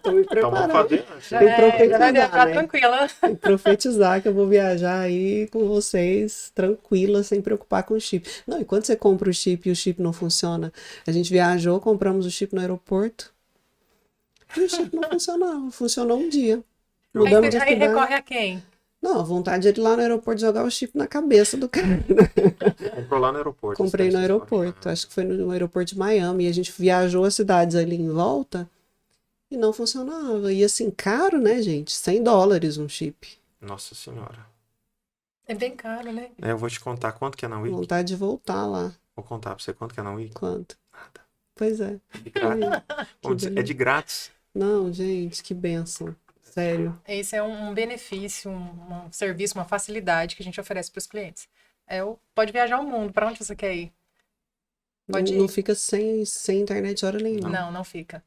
Tô me Então vamos preparando. fazer antes. Já, Tem que já vai profetizar, viajar né? tranquila. Tem que profetizar que eu vou viajar aí com vocês, tranquila, sem preocupar com o chip. Não, e quando você compra o chip e o chip não funciona, a gente viajou, compramos o chip no aeroporto e o chip não funcionava. Funcionou um dia. Aí Mudamos você de aí cidade. recorre a quem? Não, a vontade de ir lá no aeroporto jogar o chip na cabeça do cara. Comprou lá no aeroporto. Comprei esse no teste de aeroporto, sorte. acho que foi no aeroporto de Miami, e a gente viajou as cidades ali em volta e não funcionava. E assim, caro, né, gente? $100 um chip. Nossa senhora. É bem caro, né? Eu vou te contar quanto que é na Wiki. Vontade de voltar lá. Vou contar pra você quanto que é na Wiki. Quanto? Nada. Pois é. De grátis. Vamos dizer, é de grátis. Não, gente, que bênção. Sério. Esse é um benefício, um serviço, uma facilidade que a gente oferece para os clientes. Pode viajar o mundo, para onde você quer ir? Pode Não ir. fica sem internet hora nenhuma. Não fica.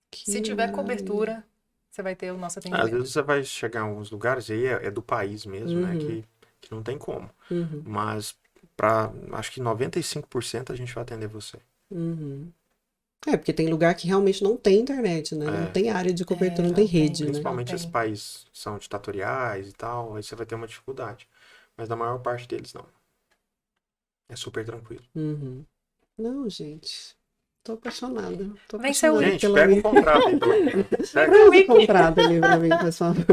Que Se tiver maravilha. cobertura, você vai ter o nosso Às atendimento. vezes você vai chegar em alguns lugares, aí é do país mesmo, né? Que não tem como. Uhum, Mas acho que 95% a gente vai atender você. uhum. É, porque tem lugar que realmente não tem internet, né? Não tem área de cobertura, não tem não tem. rede, né? Principalmente Não esses tem. países que são ditatoriais e tal, aí você vai ter uma dificuldade. Mas na maior parte deles não. É super tranquilo. Uhum. Não, gente. Tô apaixonada. Tô Vem ser o apaixonada Gente, pela pega um Wiki. contrato aí pela mim. Pega. Traz o contrato ali pra mim, por favor.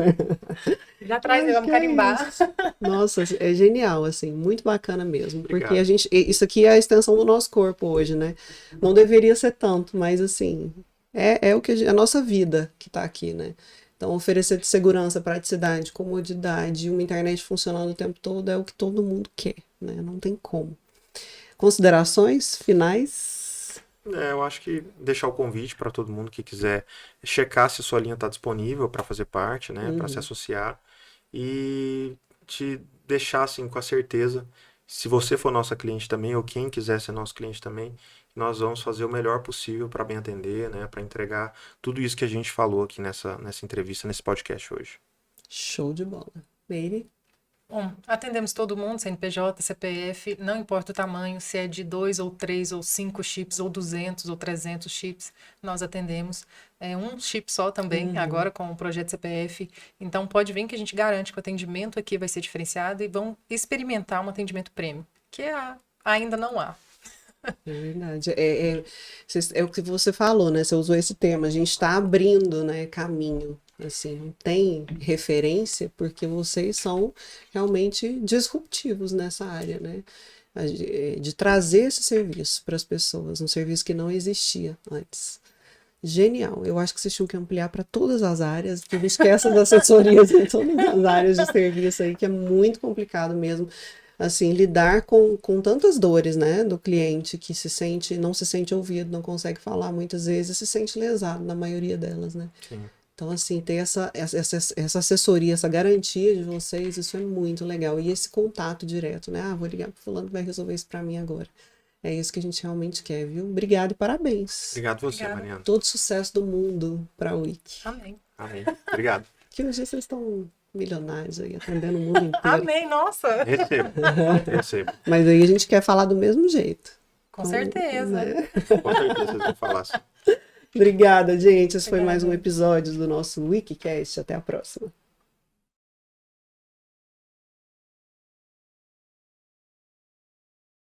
Já traz, Ai, vamos que é carimbar. isso. Nossa, é genial, assim, muito bacana mesmo. Obrigado. Porque isso aqui é a extensão do nosso corpo hoje, né? Não deveria ser tanto, mas assim, é o que a nossa vida que tá aqui, né? Então, oferecer segurança, praticidade, comodidade, uma internet funcionando o tempo todo é o que todo mundo quer, né? Não tem como. Considerações finais? Eu acho que deixar o convite para todo mundo que quiser checar se a sua linha está disponível para fazer parte, né, para se associar e te deixar assim com a certeza, se você for nossa cliente também ou quem quiser ser nosso cliente também, nós vamos fazer o melhor possível para bem atender, né, para entregar tudo isso que a gente falou aqui nessa entrevista, nesse podcast hoje. Show de bola. Meire? Bom, atendemos todo mundo, CNPJ, CPF, não importa o tamanho, se é de 2 ou 3 ou 5 chips, ou 200 ou 300 chips, nós atendemos. É um chip só também, agora com o projeto CPF. Então pode vir que a gente garante que o atendimento aqui vai ser diferenciado e vão experimentar um atendimento premium, que ainda não há. É verdade. É o que você falou, né? Você usou esse termo. A gente está abrindo, né, caminho. Assim, não tem referência porque vocês são realmente disruptivos nessa área, né? De trazer esse serviço para as pessoas, um serviço que não existia antes. Genial. Eu acho que vocês tinham que ampliar para todas as áreas, que esquece das assessorias em todas as áreas de serviço aí, que é muito complicado mesmo. Assim, lidar com tantas dores, né, do cliente que não se sente ouvido, não consegue falar muitas vezes, se sente lesado na maioria delas, né? Sim. Então, assim, ter essa assessoria, essa garantia de vocês, isso é muito legal. E esse contato direto, né? Vou ligar pro fulano que vai resolver isso para mim agora. É isso que a gente realmente quer, viu? Obrigado e parabéns. Obrigado você, Obrigada. Mariana. Todo sucesso do mundo para a Wiki. Amém. Amém. Obrigado. Que hoje vocês estão milionários aí, atendendo o mundo inteiro. Amém, nossa! Recebo. Mas aí a gente quer falar do mesmo jeito. Com certeza. Né? Com certeza vocês vão falar assim. Obrigada, gente. Esse foi Obrigada. mais um episódio do nosso Wikicast. Até a próxima.